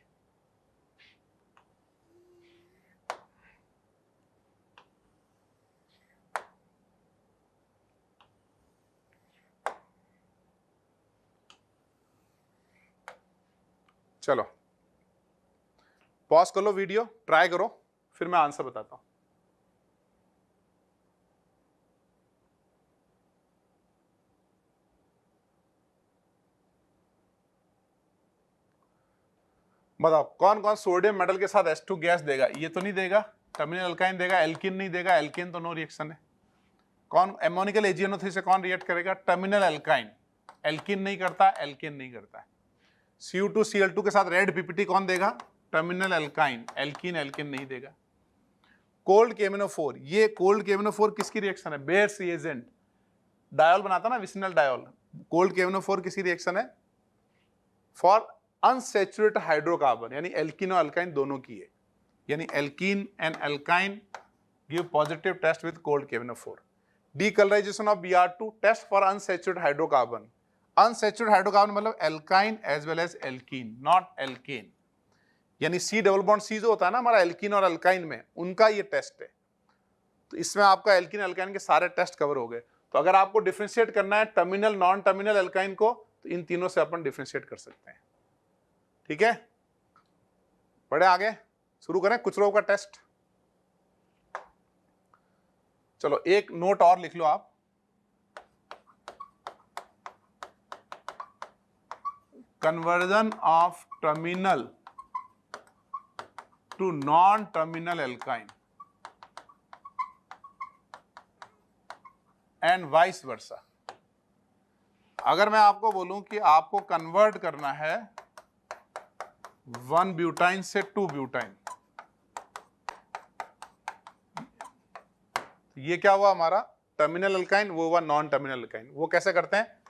चलो पॉज कर लो वीडियो, ट्राई करो, फिर मैं आंसर बताता हूं। बताओ कौन कौन सोडियम मेटल के साथ H2 गैस देगा, ये तो नहीं देगा, टर्मिनल अल्काइन देगा, एल्कीन नहीं देगा, एल्कीन तो नो रिएक्शन है। कौन एमोनिकल AgNO3 से कौन रिएक्ट करेगा, टर्मिनल अल्काइन, एल्कीन नहीं करता, एल्कीन नहीं करता है। Cu2Cl2 के साथ रेड PPT कौन देगा, टर्मिनल अल्काइन, एल्कीन एल्कीन नहीं देगा। कोल्ड KMnO4, ये कोल्ड KMnO4 किसकी रिएक्शन है, बेयर्स रिएजेंट, डायोल बनाता ना विसिनल डायोल, कोल्ड KMnO4 किसी रिएक्शन है फॉर अनसैचुरेटेड हाइड्रोकार्बन, यानी एल्कीन और अल्काइन दोनों की है, यानी alkene and alkyne give positive test with cold KMnO4। Decolorization of Br2 test for unsaturated hydrocarbon, unsaturated hydrocarbon मतलब alkyne as well as alkene, not alkane, यानी C double bond C जो होता है ना हमारा एल्कीन और अल्काइन में, उनका ये टेस्ट है। तो इसमें आपका एल्कीन अल्काइन के सारे टेस्ट कवर हो गए। तो अगर आपको डिफरेंशिएट करना है टर्मिनल नॉन टर्मिनल अल्काइन को, तो इन तीनों से अपन डिफरेंशिएट कर सकते हैं। ठीक है, बढ़े आगे, शुरू करें कुचरोव का टेस्ट। चलो एक नोट और लिख लो आप, conversion of terminal to non terminal alkyne and vice versa. अगर मैं आपको बोलूं कि आपको कन्वर्ट करना है 1 ब्यूटाइन से 2 ब्यूटाइन, ये क्या हुआ हमारा टर्मिनल अल्काइन, वो हुआ नॉन टर्मिनल अल्काइन। वो कैसे करते हैं,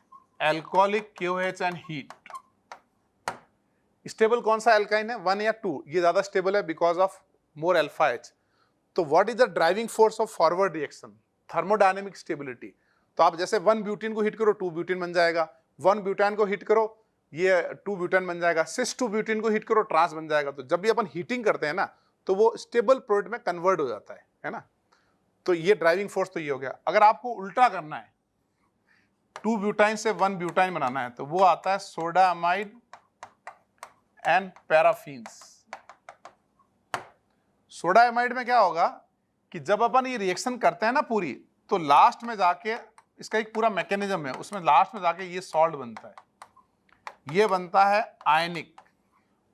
alcoholic KOH and heat. Stable कौन सा एल्काइन है, 1 या 2, ये ज्यादा स्टेबल है because of more alpha H। तो what is the driving force of forward reaction, thermodynamic stability. तो आप जैसे 1 ब्यूटीन को हिट करो 2 ब्यूटीन बन जाएगा, 1 ब्यूटान को हिट करो ये 2 ब्यूटान बन जाएगा, सिस 2 ब्यूटीन को हिट करो ट्रांस बन जाएगा। तो जब भी अपन हीटिंग करते हैं ना, तो वो स्टेबल प्रोडक्ट में कन्वर्ट हो जाता है ना। तो ये ड्राइविंग फोर्स तो ये हो गया। अगर आपको उल्टा करना है, 2 ब्यूटाइन से 1 ब्यूटाइन बनाना है, तो वो आता है soda amide and paraffins. Soda amide में क्या होगा कि जब अपन ये रिएक्शन करते हैं ना पूरी, तो लास्ट में जाके इसका एक पूरा मैकेनिज्म है, उसमें लास्ट में जाके ये सॉल्ट बनता है, ये बनता है आयनिक।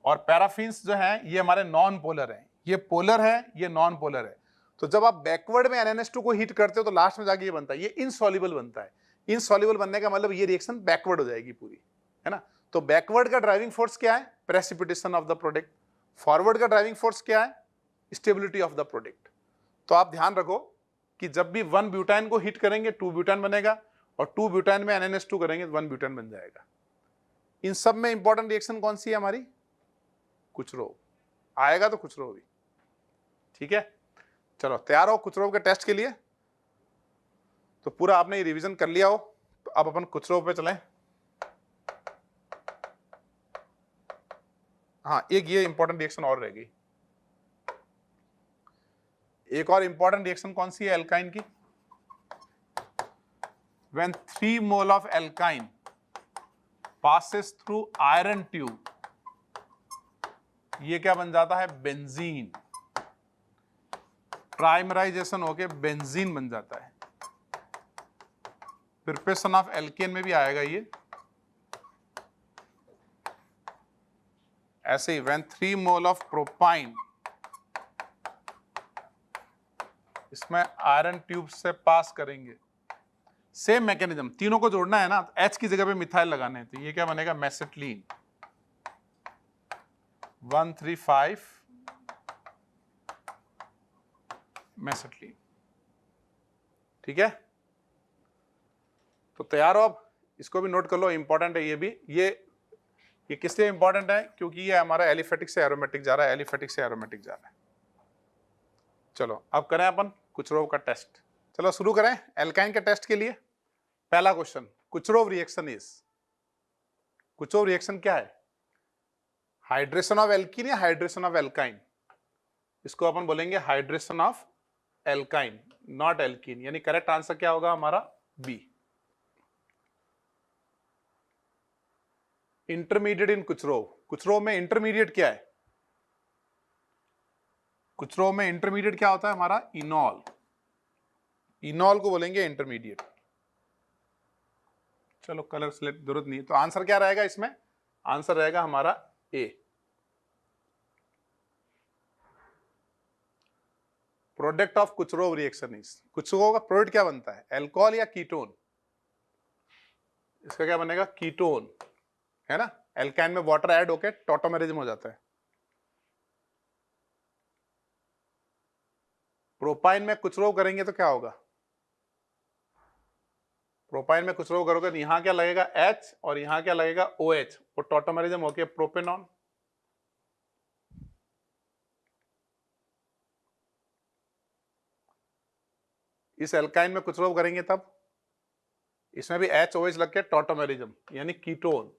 और पैराफिन्स जो है ये हमारे नॉन पोलर है, ये पोलर है, ये नॉन पोलर है। तो जब आप बैकवर्ड में NNS2 को हीट करते हो तो लास्ट में जाके ये बनता है, ये इनसॉल्युबल बनता है। इनसॉल्युबल बनने का मतलब ये रिएक्शन बैकवर्ड हो जाएगी पूरी, है ना। तो बैकवर्ड का ड्राइविंग फोर्स क्या है, precipitation of the product. Forward का ड्राइविंग फोर्स क्या है, स्टेबिलिटी ऑफ द प्रोडक्ट। तो आप ध्यान रखो कि जब भी 1 ब्यूटाइन को हीट करेंगे 2 ब्यूटान बनेगा, और 2 ब्यूटान में NNS2 करेंगे तो 1 ब्यूटान बन जाएगा। इन सब में इंपॉर्टेंट रिएक्शन कौन सी है हमारी, कुचरोव आएगा, तो कुचरोव भी। ठीक है, चलो तैयार हो कुचरोव के टेस्ट के लिए। तो पूरा आपने ये रिवीजन कर लिया हो, तो अब अपन कुचरोव पे चलें। हाँ, एक ये इंपॉर्टेंट रिएक्शन और रहेगी, एक और इंपॉर्टेंट रिएक्शन कौन सी है एल्काइन की, when 3 mole of alkyne passes through iron tube, ये क्या बन जाता है, बेंजीन। प्राइमराइजेशन होके बेंजीन बन जाता है। प्रिपरेशन ऑफ एल्केन में भी आएगा ये ऐसे ही, व्हेन 3 मोल ऑफ प्रोपाइन, इसमें आयरन ट्यूब से पास करेंगे सेम मैकेनिज्म, तीनों को जोड़ना है ना, तो H की जगह पे मिथाइल लगाने हैं, तो ये क्या बनेगा, मेसेटलीन 135 मेसेटलीन। ठीक है, तो तैयार हो आप, इसको भी नोट कर लो, इंपॉर्टेंट है ये भी। ये किस लिए इंपॉर्टेंट है, क्योंकि ये हमारा एलिफेटिक से एरोमेटिक जा रहा है, एलिफेटिक से एरोमेटिक जा रहा है। चलो अब करें अपन कुचरोव का टेस्ट। चलो शुरू करें एल्काइन के टेस्ट के लिए। पहला क्वेश्चन, कुचरोव रिएक्शन इज, कुचरोव रिएक्शन क्या है, हाइड्रेशन ऑफ एल्कीन या हाइड्रेशन ऑफ एल्काइन? इसको अपन बोलेंगे hydration of alkyne, not alkene, यानी करेक्ट आंसर क्या होगा हमारा, बी। इंटरमीडिएट इन कुचरोव, कुचरोव में इंटरमीडिएट क्या है, कुचरोव में इंटरमीडिएट क्या होता है हमारा, इनॉल, इनॉल को बोलेंगे इंटरमीडिएट। चलो कलर सिलेक्ट जरूरत नहीं है, तो आंसर क्या रहेगा इसमें, आंसर रहेगा हमारा ए। प्रोडक्ट ऑफ कुचरोव रिएक्शन इज, कुचरोव का प्रोडक्ट क्या बनता है, अल्कोहल या कीटोन? इसका क्या बनेगा, कीटोन, है ना, एल्काइन में वाटर ऐड होके टॉटोमेरिज्म हो जाता है। प्रोपाइन में कुचरोव करेंगे तो क्या होगा, प्रोपाइन में कुचरोव करोगे तो यहां क्या लगेगा H और यहां क्या लगेगा OH, वो टॉटोमेरिज्म होके प्रोपेनॉन। इस एल्काइन में कुचरोव करेंगे तब इसमें भी HOH लग के टॉटोमेरिज्म, यानी कीटोन।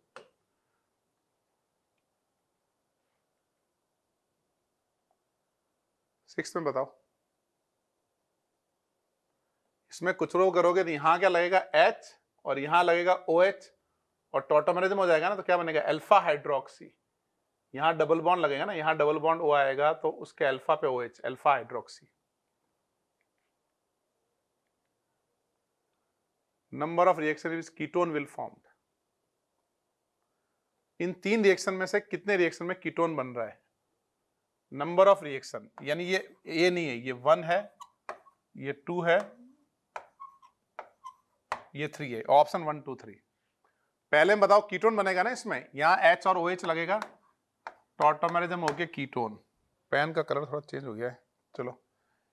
सिक्स में बताओ, इसमें कुचरोव करोगे तो यहां क्या लगेगा H और यहां लगेगा OH और टॉटोमेरिज्म हो जाएगा ना, तो क्या बनेगा, अल्फा हाइड्रोक्सी। यहां डबल बॉन्ड लगेगा ना, यहां डबल बॉन्ड O आएगा तो उसके अल्फा पे OH, alpha hydroxy. Number of reaction is ketone will formed, इन तीन रिएक्शन में से कितने रिएक्शन में कीटोन बन रहा है, नंबर ऑफ रिएक्शन, यानी ये नहीं है, ये 1 है, ये 2 है, ये 3 है, ऑप्शन 1 2 3। पहले में बताओ कीटोन बनेगा ना, इसमें यहां H और OH लगेगा, टॉटोमेरिज्म हो गया कीटोन। पेन का कलर थोड़ा चेंज हो गया है, चलो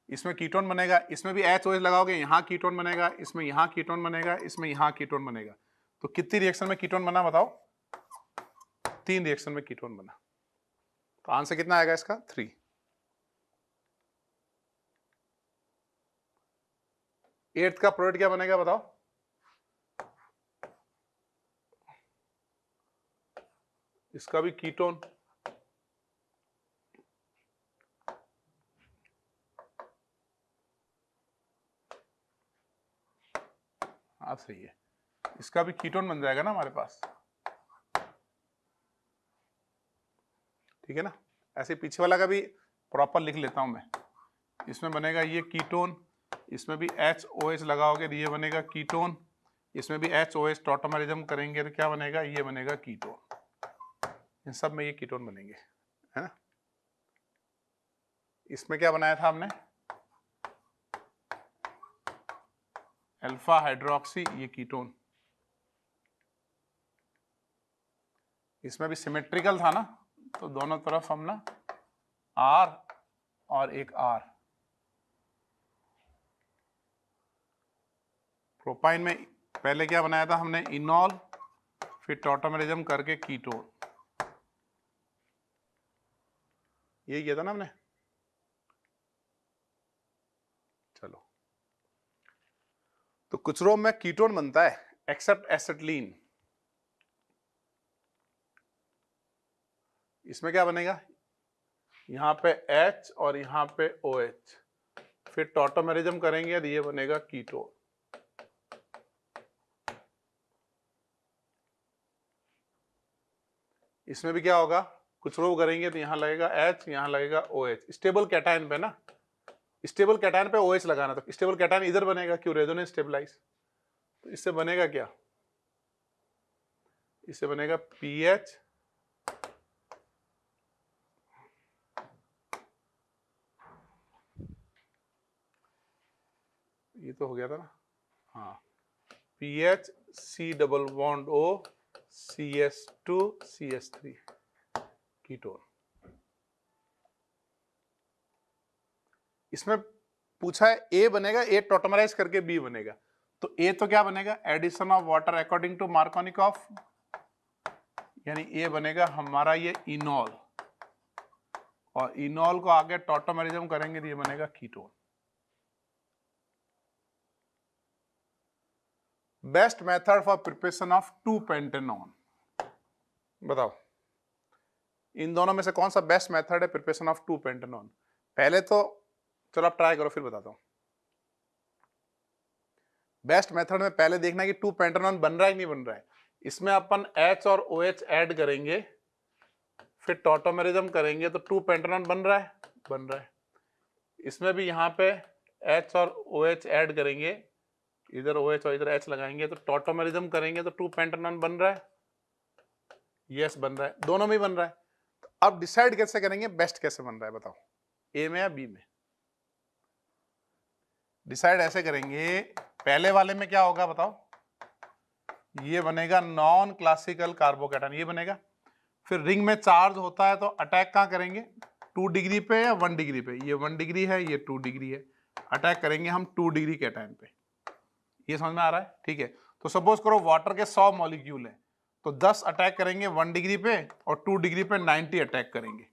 इसमें कीटोन बनेगा, इसमें भी HOH लगाओगे, यहां कीटोन बनेगा, इसमें यहां कीटोन बनेगा, इसमें यहां कीटोन बनेगा। तो कितनी रिएक्शन में कीटोन बना बताओ, 3 रिएक्शन में कीटोन बना, तो आंसर कितना आएगा इसका, 3। एट्थ का प्रोडक्ट क्या बनेगा बताओ, इसका भी कीटोन, हाँ सही है, इसका भी कीटोन बन जाएगा ना हमारे पास, ठीक है ना। ऐसे पीछे वाला का भी प्रॉपर लिख लेता हूं मैं, इसमें बनेगा ये कीटोन, इसमें भी HOH लगाओगे तो ये बनेगा कीटोन, इसमें भी HOH टॉटोमेरिज्म करेंगे तो क्या बनेगा, ये बनेगा कीटोन, इन सब में ये कीटोन बनेंगे, है ना। इसमें क्या बनाया था हमने, अल्फा हाइड्रोक्सी, ये कीटोन, इसमें भी सिमेट्रिकल था ना, तो दोनों तरफ हम ना R और एक R। प्रोपाइन में पहले क्या बनाया था हमने, इनॉल, फिर टॉटोमेरिज्म करके कीटोन, ये किया था ना हमने। चलो तो कुचरोव में कीटोन बनता है एक्सेप्ट एसिटिलीन, इसमें क्या बनेगा, यहां पे H और यहां पे OH, फिर टॉटोमेरिज्म करेंगे तो ये बनेगा कीटोन। इसमें भी क्या होगा, कुचरोव करेंगे तो यहां लगेगा H, यहां लगेगा OH, स्टेबल कैटायन पे ना, स्टेबल कैटायन पे OH लगाना, तो स्टेबल कैटायन इधर बनेगा, क्यों, रेजोनेंस स्टेबलाइज, तो इससे बनेगा क्या, इससे बनेगा PH ये तो हो गया था ना, हाँ PH C double bond O CS2 CS3 ketone. इसमें पूछा है A बनेगा, A टॉटमराइज करके B बनेगा, तो A तो क्या बनेगा, addition of water according to Markovnikov, यानी A बनेगा हमारा ये इनॉल, और इनॉल को आगे टॉटमरिज्म करेंगे तो ये बनेगा ketone. Best method for preparation of two pentanone, बताओ इन दोनों में से कौन सा बेस्ट मेथड है प्रिपरेशन ऑफ 2-पेंटेनॉन? पहले तो चलो आप ट्राई करो फिर बताता हूं। बेस्ट मेथड में पहले देखना है कि 2-पेंटेनॉन बन रहा है कि नहीं बन रहा है। इसमें अपन H और OH ऐड करेंगे, फिर टॉटोमेरिज्म करेंगे तो 2-पेंटेनॉन बन रहा है, बन रहा है। इसमें भी यहाँ पे H और OH ऐड करेंगे, इधर OH और इधर H लगाएंगे तो टॉटोमेरिज्म करेंगे तो 2-पेंटेनॉन बन रहा है, यस बन रहा है, दोनों में ही बन रहा है। तो अब डिसाइड कैसे करेंगे बेस्ट कैसे बन रहा है, बताओ A में या B में? डिसाइड ऐसे करेंगे, पहले वाले में क्या होगा बताओ, ये बनेगा नॉन क्लासिकल कार्बोकैटायन, ये बनेगा। फिर रिंग में चार्ज होता है तो अटैक कहाँ करेंगे, 2 डिग्री पे या 1 डिग्री पे, ये 1 डिग्री है ये 2 डिग्री है, अटैक करेंगे हम 2 डिग्री कैटायन पे। ये समझ में आ रहा है? ठीक है, तो सपोज करो वाटर के 100 मॉलिक्यूल है तो 10 अटैक करेंगे 1 डिग्री पे और 2 डिग्री पे 90 अटैक करेंगे।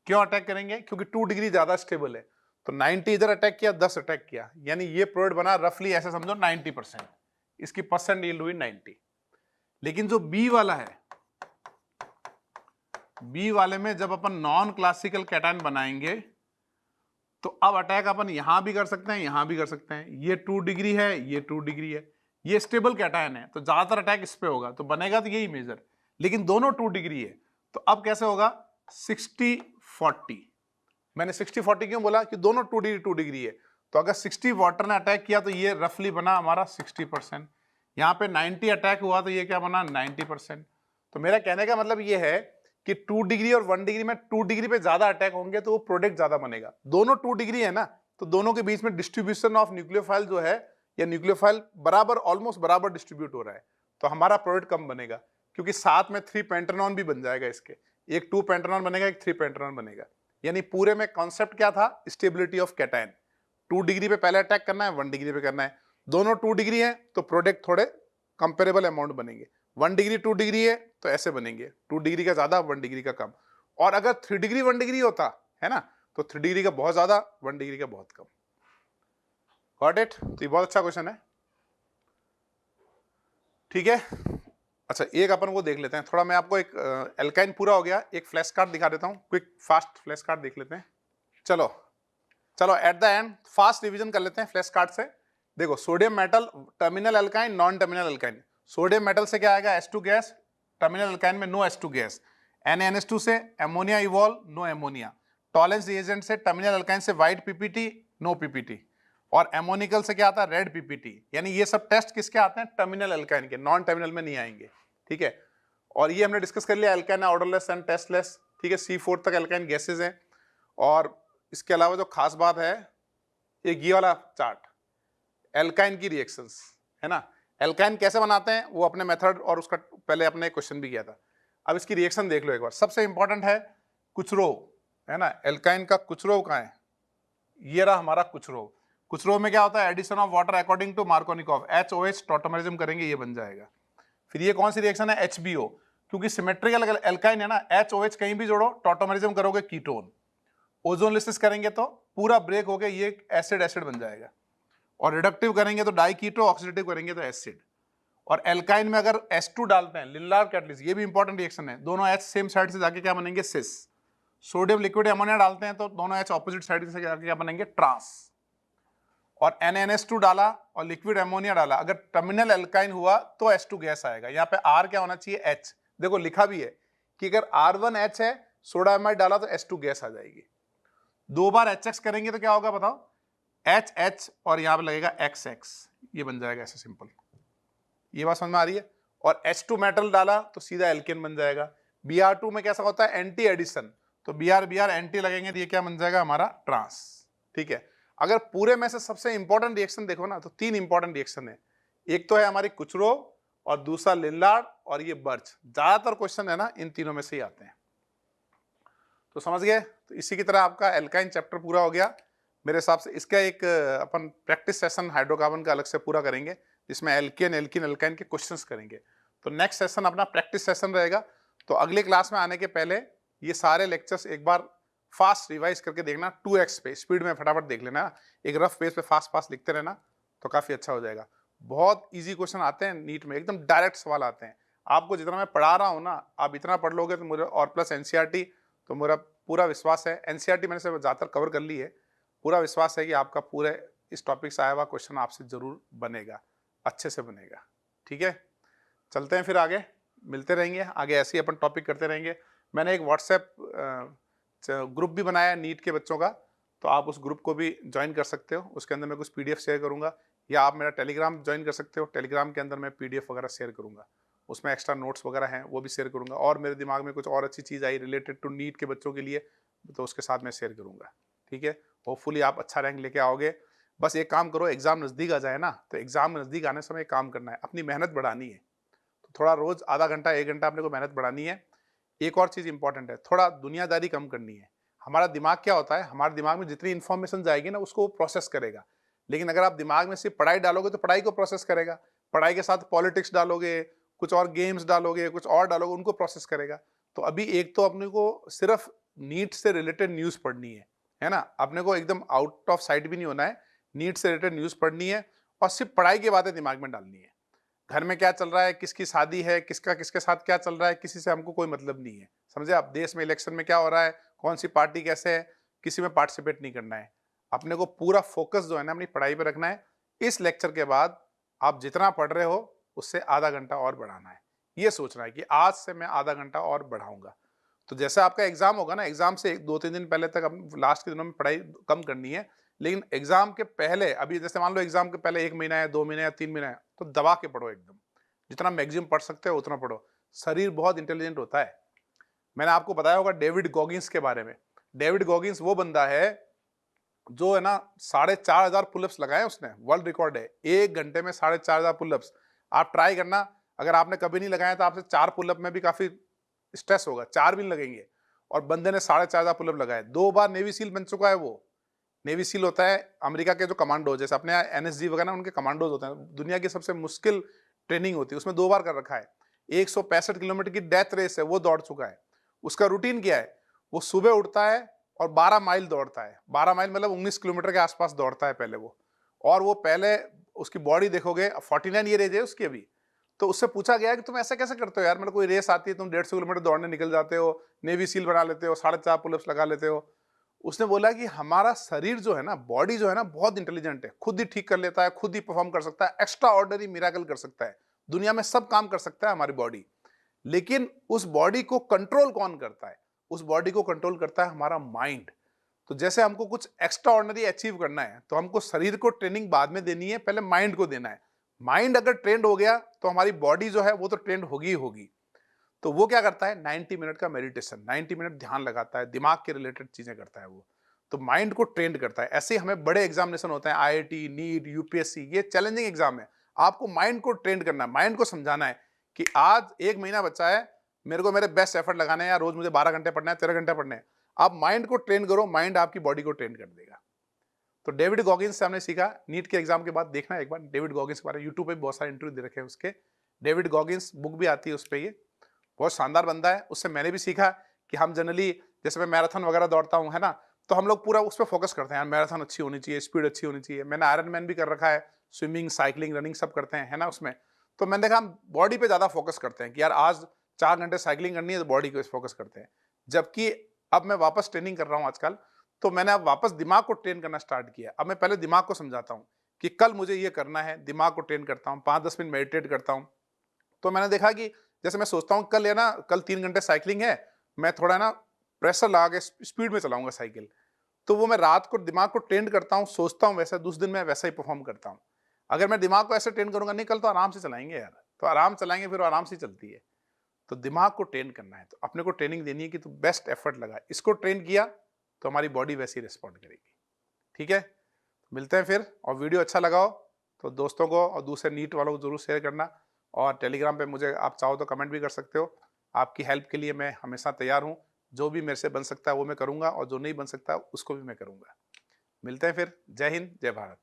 क्यों अटैक करेंगे? क्योंकि 2 डिग्री ज्यादा स्टेबल है, तो 90 इधर अटैक किया, 10 अटैक किया, यानी ये प्रोडक्ट बना रफली ऐसे समझो 90%, इसकी परसेंट यील्ड हुई 90। लेकिन जो बी वाला है, बी वाले में जब अपन नॉन क्लासिकल कैटायन बनाएंगे तो अब अटैक अपन यहां भी कर सकते हैं, यहां भी कर सकते हैं। ये 2 डिग्री है, ये 2 डिग्री है, ये स्टेबल कैटायन है तो ज्यादातर अटैक इस पे होगा, तो बनेगा तो यही मेजर। लेकिन दोनों 2 डिग्री है तो अब कैसे होगा, 60-40। मैंने 60-40 क्यों बोला कि दोनों 2 डिग्री है, तो अगर 60 वाटर ने अटैक किया तो ये रफली बना हमारा 60%, यहाँ पे 90 अटैक हुआ तो ये क्या बना 90%। तो मेरा कहने का मतलब ये है कि 2 डिग्री और 1 डिग्री में 2 डिग्री पे ज्यादा अटैक होंगे तो वो प्रोडक्ट ज्यादा बनेगा। दोनों 2 डिग्री है ना, तो दोनों के बीच में डिस्ट्रीब्यूशन ऑफ न्यूक्लियोफाइल जो है, या न्यूक्लियोफाइल बराबर ऑलमोस्ट बराबर डिस्ट्रीब्यूट हो रहा है, तो हमारा प्रोडक्ट कम बनेगा, क्योंकि साथ में 3-पेंटेनॉन भी बन जाएगा इसके, एक 2-पेंटेनॉन बनेगा, एक 3-पेंटेनॉन बनेगा। यानी पूरे में कॉन्सेप्ट क्या था, स्टेबिलिटी ऑफ कैटायन। 2 डिग्री पे पहले अटैक करना है, 1 डिग्री पे करना है, दोनों 2 डिग्री है तो प्रोडक्ट थोड़े कंपेरेबल अमाउंट बनेंगे। 1 डिग्री 2 डिग्री है तो ऐसे बनेंगे, 2 डिग्री का ज्यादा 1 डिग्री का कम। और अगर 3 डिग्री 1 डिग्री होता है ना, तो 3 डिग्री का बहुत ज्यादा 1 डिग्री का बहुत कम। Got it? तो ये बहुत अच्छा क्वेश्चन है, ठीक है। अच्छा एक अपन वो देख लेते हैं थोड़ा, मैं आपको एक एल्काइन पूरा हो गया, एक फ्लैश कार्ड दिखा देता हूं, क्विक फास्ट फ्लैश कार्ड देख लेते हैं। चलो चलो at the end fast revision कर लेते हैं फ्लैश कार्ड से। देखो sodium metal terminal alkyne, non terminal alkyne. Sodium metal से क्या आएगा, H2 गैस, टर्मिनल एल्काइन में नो H2 गैस। NaNH2 से ammonia evolve, no ammonia. Tollens reagent से टर्मिनल एल्काइन से व्हाइट पीपीटी, नो पीपीटी। और एमोनिकल से क्या आता है, रेड पीपीटी। यानी ये सब टेस्ट किसके आते हैं, टर्मिनल एल्काइन के, नॉन टर्मिनल में नहीं आएंगे, ठीक है। और ये हमने डिस्कस कर लिया, एल्काइन ऑर्डरलेस एंड टेस्टलेस, ठीक है। C4 तक एल्काइन गैसेज हैं। और इसके अलावा जो खास बात है, एक ये वाला चार्ट, एल्काइन की रिएक्शंस, है ना। एल्काइन कैसे बनाते हैं वो अपने मेथड और उसका पहले अपने क्वेश्चन भी किया था। अब इसकी रिएक्शन देख लो एक बार। सबसे इंपॉर्टेंट है कुचरोव, है ना। एल्काइन का कुचरोव कहाँ है, ये रहा हमारा कुचरोव। कुचरोव में क्या होता है, addition of water according to Markovnikov, HOH tautomerism करेंगे, ये बन जाएगा। फिर ये कौन सी रिएक्शन है, HBO, क्योंकि सिमेट्रिकल एल्काइन है ना, HOH कहीं भी जोड़ो टॉटोमेरिज्म करोगे कीटोन। ओजोन लिसिस करेंगे तो पूरा ब्रेक होके ये एसिड एसिड बन जाएगा, और रिडक्टिव करेंगे तो डाइकीटो, ऑक्सीडेटिव करेंगे तो एसिड। और एल्काइन में अगर H2 डालते हैं, लिनलार कैटलिस्ट, ये भी इंपॉर्टेंट रिएक्शन है, दोनों H सेम साइड से जाके क्या बनेंगे, सिस। सोडियम लिक्विड अमोनिया डालते हैं तो दोनों H ऑपोजिट साइड से जाके क्या बनेंगे, ट्रांस। और NaNH2 डाला और लिक्विड अमोनिया डाला, अगर टर्मिनल एल्काइन हुआ तो H2 गैस आएगा। यहाँ पे R क्या होना चाहिए, H। देखो लिखा भी है कि अगर R1H है, सोडा एमाइड डाला तो H2 गैस आ जाएगी। 2 बार HX करेंगे तो क्या होगा बताओ, HH और यहाँ पे लगेगा XX, ये बन जाएगा ऐसे सिंपल। ये बात समझ में आ रही है। और H2 मेटल डाला तो सीधा एल्केन बन जाएगा। Br2 में कैसा होता है, एंटी एडिशन, तो Br एंटी लगेंगे तो ये क्या बन जाएगा हमारा, ट्रांस, ठीक है। अगर पूरे में से सबसे इंपॉर्टेंट रिएक्शन देखो ना, तो 3 इंपॉर्टेंट रिएक्शन है। एक तो है हमारी कुचरो और दूसरा लिनलार्ड और ये बर्च। ज्यादातर क्वेश्चन है ना इन तीनों में से ही आते हैं। तो समझ गए। तो इसी की तरह आपका एल्काइन चैप्टर पूरा हो गया मेरे हिसाब से। इसका एक अपन प्रैक्टिस सेशन हाइड्रोकार्बन का अलग से पूरा करेंगे, जिसमें एल्केन एल्किन एल्काइन के क्वेश्चंस करेंगे। तो नेक्स्ट सेशन अपना प्रैक्टिस सेशन रहेगा। तो अगले क्लास में आने के पहले ये सारे लेक्चर्स एक बार फास्ट रिवाइज करके देखना, 2x पे स्पीड में फटाफट देख लेना, एक रफ पेज पे फास्ट फास्ट लिखते रहना, तो काफी अच्छा हो जाएगा। बहुत इजी क्वेश्चन आते हैं नीट में, एकदम डायरेक्ट सवाल आते हैं। आपको जितना मैं पढ़ा रहा हूँ ना, आप इतना पढ़ लोगे तो मुझे, और प्लस एनसीईआरटी, तो मेरा पूरा विश्वास है, एनसीईआरटी मैंने से ज्यादातर कवर कर ली है, पूरा विश्वास है कि आपका पूरे इस टॉपिक से आया हुआ क्वेश्चन आपसे जरूर बनेगा, अच्छे से बनेगा। ठीक है, चलते हैं फिर आगे, मिलते रहेंगे आगे, ऐसे ही अपन टॉपिक करते रहेंगे। मैंने एक व्हाट्सएप ग्रुप भी बनाया है नीट के बच्चों का, तो आप उस ग्रुप को भी ज्वाइन कर सकते हो। उसके अंदर मैं कुछ पीडीएफ शेयर करूंगा, या आप मेरा टेलीग्राम ज्वाइन कर सकते हो। टेलीग्राम के अंदर मैं पीडीएफ वगैरह शेयर करूंगा, उसमें एक्स्ट्रा नोट्स वगैरह हैं वो भी शेयर करूंगा। और मेरे दिमाग में कुछ और अच्छी चीज़ आई रिलेटेड टू नीट के बच्चों के लिए, तो उसके साथ मैं शेयर करूंगा। ठीक है, होपफुली आप अच्छा रैंक लेके आओगे। बस एक काम करो, एग्जाम नज़दीक आ जाए ना, तो एग्जाम नज़दीक आने समय एक काम करना है, अपनी मेहनत बढ़ानी है। तो थोड़ा रोज आधा घंटा 1 घंटा अपने को मेहनत बढ़ानी है। एक और चीज़ इंपॉर्टेंट है, थोड़ा दुनियादारी कम करनी है। हमारा दिमाग क्या होता है, हमारे दिमाग में जितनी इन्फॉर्मेशन जाएगी ना उसको वो प्रोसेस करेगा। लेकिन अगर आप दिमाग में सिर्फ पढ़ाई डालोगे तो पढ़ाई को प्रोसेस करेगा, पढ़ाई के साथ पॉलिटिक्स डालोगे, कुछ और गेम्स डालोगे, कुछ और डालोगे, उनको प्रोसेस करेगा। तो अभी एक तो अपने को सिर्फ नीट से रिलेटेड न्यूज़ पढ़नी है ना, अपने को एकदम आउट ऑफ साइट भी नहीं होना है, नीट से रिलेटेड न्यूज़ पढ़नी है और सिर्फ पढ़ाई की बातें दिमाग में डालनी है। घर में क्या चल रहा है, किसकी शादी है, किसका किसके साथ क्या चल रहा है, किसी से हमको कोई मतलब नहीं है। समझे आप, देश में इलेक्शन में क्या हो रहा है, कौन सी पार्टी कैसे है, किसी में पार्टिसिपेट नहीं करना है। अपने को पूरा फोकस जो है ना अपनी पढ़ाई पे रखना है। इस लेक्चर के बाद आप जितना पढ़ रहे हो उससे आधा घंटा और बढ़ाना है। ये सोचना है कि आज से मैं आधा घंटा और बढ़ाऊंगा। तो जैसे आपका एग्जाम होगा ना, एग्जाम से 2-3 दिन पहले तक लास्ट के दिनों में पढ़ाई कम करनी है। लेकिन एग्जाम के पहले, अभी जैसे मान लो एग्जाम के पहले 1 महीना है, 2 महीने या 3 महीना है, तो दबा के पढ़ो एकदम, जितना मैक्सिमम पढ़ सकते हो उतना पढ़ो। शरीर बहुत इंटेलिजेंट होता है। मैंने आपको बताया होगा डेविड गॉगिंस के बारे में। डेविड गॉगिंस वो बंदा है जो है ना 4,500 पुलअप्स लगाए उसने, वर्ल्ड रिकॉर्ड है 1 घंटे में 4,500 पुलअप्स। आप ट्राई करना, अगर आपने कभी नहीं लगाया तो आपसे 4 पुलअप में भी काफी स्ट्रेस होगा, 4 भी नहीं लगेंगे। और बंदे ने 4,500 पुलअप लगाए। 2 बार नेवी सील बन चुका है वो। नेवी सील होता है अमेरिका के जो कमांडो, जैसे अपने एनएसजी वगैरह उनके कमांडोज होते हैं, दुनिया की सबसे मुश्किल ट्रेनिंग होती है, उसमें 2 बार कर रखा है। 165 किलोमीटर की डेथ रेस है वो दौड़ चुका है। उसका रूटीन क्या है, वो सुबह उठता है और 12 माइल दौड़ता है। 12 माइल मतलब 19 किलोमीटर के आसपास दौड़ता है पहले वो। और वो पहले उसकी बॉडी देखोगे, 49 ईयर एज है उसकी अभी। तो उससे पूछा गया कि तुम ऐसा कैसे करते हो यार, मतलब कोई रेस आती है तुम 150 किलोमीटर दौड़ने निकल जाते हो, नेवी सील बना लेते हो, 4.5 पुलअप्स लगा लेते हो। उसने बोला कि हमारा शरीर जो है ना, बॉडी जो है ना, बहुत इंटेलिजेंट है, खुद ही ठीक कर लेता है, खुद ही परफॉर्म कर सकता है, एक्स्ट्रा ऑर्डिनरी मिरेकल कर सकता है, दुनिया में सब काम कर सकता है हमारी बॉडी। लेकिन उस बॉडी को कंट्रोल कौन करता है, उस बॉडी को कंट्रोल करता है हमारा माइंड। तो जैसे हमको कुछ एक्स्ट्रा ऑर्डिनरी अचीव करना है तो हमको शरीर को ट्रेनिंग बाद में देनी है, पहले माइंड को देना है। माइंड अगर ट्रेंड हो गया तो हमारी बॉडी जो है वो तो ट्रेंड होगी ही होगी। तो वो क्या करता है, 90 मिनट का मेडिटेशन, 90 मिनट ध्यान लगाता है, दिमाग के रिलेटेड चीजें करता है वो। तो माइंड को ट्रेंड करता है। ऐसे ही हमें बड़े एग्जामिनेशन होते हैं, आईआईटी, नीट, यूपीएससी, ये चैलेंजिंग एग्जाम है। आपको माइंड को ट्रेंड करना है, माइंड को समझाना है कि आज 1 महीना बचा है, मेरे को मेरे बेस्ट एफर्ट लगाने हैं यार, रोज मुझे 12 घंटे पढ़ना है, 13 घंटे पढ़ने हैं। आप माइंड को ट्रेन करो, माइंड आपकी बॉडी को ट्रेन कर देगा। तो डेविड गॉगिंस से हमने सीखा। नीट के एग्जाम के बाद देखना एक बार डेविड गॉगिंस के बारे में, यूट्यूब पे बहुत सारे इंटरव्यू दे रखे हैं उसके। डेविड गॉगिंस बुक भी आती है उस पर, ये बहुत शानदार बंदा है। उससे मैंने भी सीखा कि हम जनरली, जैसे मैं मैराथन वगैरह दौड़ता हूँ है ना, तो हम लोग पूरा उस पर फोकस करते हैं यार, मैराथन अच्छी होनी चाहिए, स्पीड अच्छी होनी चाहिए। मैंने आयरन मैन भी कर रखा है, स्विमिंग, साइकिलिंग, रनिंग सब करते हैं है ना उसमें। तो मैंने देखा हम बॉडी पे ज्यादा फोकस करते हैं कि यार आज 4 घंटे साइकिलिंग करनी है, तो बॉडी को फोकस करते हैं। जबकि अब मैं वापस ट्रेनिंग कर रहा हूँ आजकल, तो मैंने अब वापस दिमाग को ट्रेन करना स्टार्ट किया। अब मैं पहले दिमाग को समझाता हूँ कि कल मुझे ये करना है, दिमाग को ट्रेन करता हूँ, 5-10 मिनट मेडिटेट करता हूँ। तो मैंने देखा कि जैसे मैं सोचता हूँ कल है ना, कल 3 घंटे साइकिलिंग है, मैं थोड़ा ना प्रेशर लगा के स्पीड में चलाऊंगा साइकिल। तो वो मैं रात को दिमाग को ट्रेन करता हूँ, सोचता हूँ वैसा, दूसरे दिन मैं वैसा ही परफॉर्म करता हूँ। अगर मैं दिमाग को ऐसे ट्रेन करूंगा, नहीं कल तो आराम से चलाएंगे यार, तो आराम चलाएंगे, फिर आराम से चलती है। तो दिमाग को ट्रेन करना है, तो अपने को ट्रेनिंग देनी है कि तू बेस्ट एफर्ट लगा। इसको ट्रेन किया तो हमारी बॉडी वैसे ही रिस्पॉन्ड करेगी। ठीक है, मिलते हैं फिर। और वीडियो अच्छा लगा हो तो दोस्तों को और दूसरे नीट वालों को जरूर शेयर करना, और टेलीग्राम पे मुझे आप चाहो तो कमेंट भी कर सकते हो। आपकी हेल्प के लिए मैं हमेशा तैयार हूँ। जो भी मेरे से बन सकता है वो मैं करूँगा, और जो नहीं बन सकता उसको भी मैं करूँगा। मिलते हैं फिर। जय हिंद, जय भारत।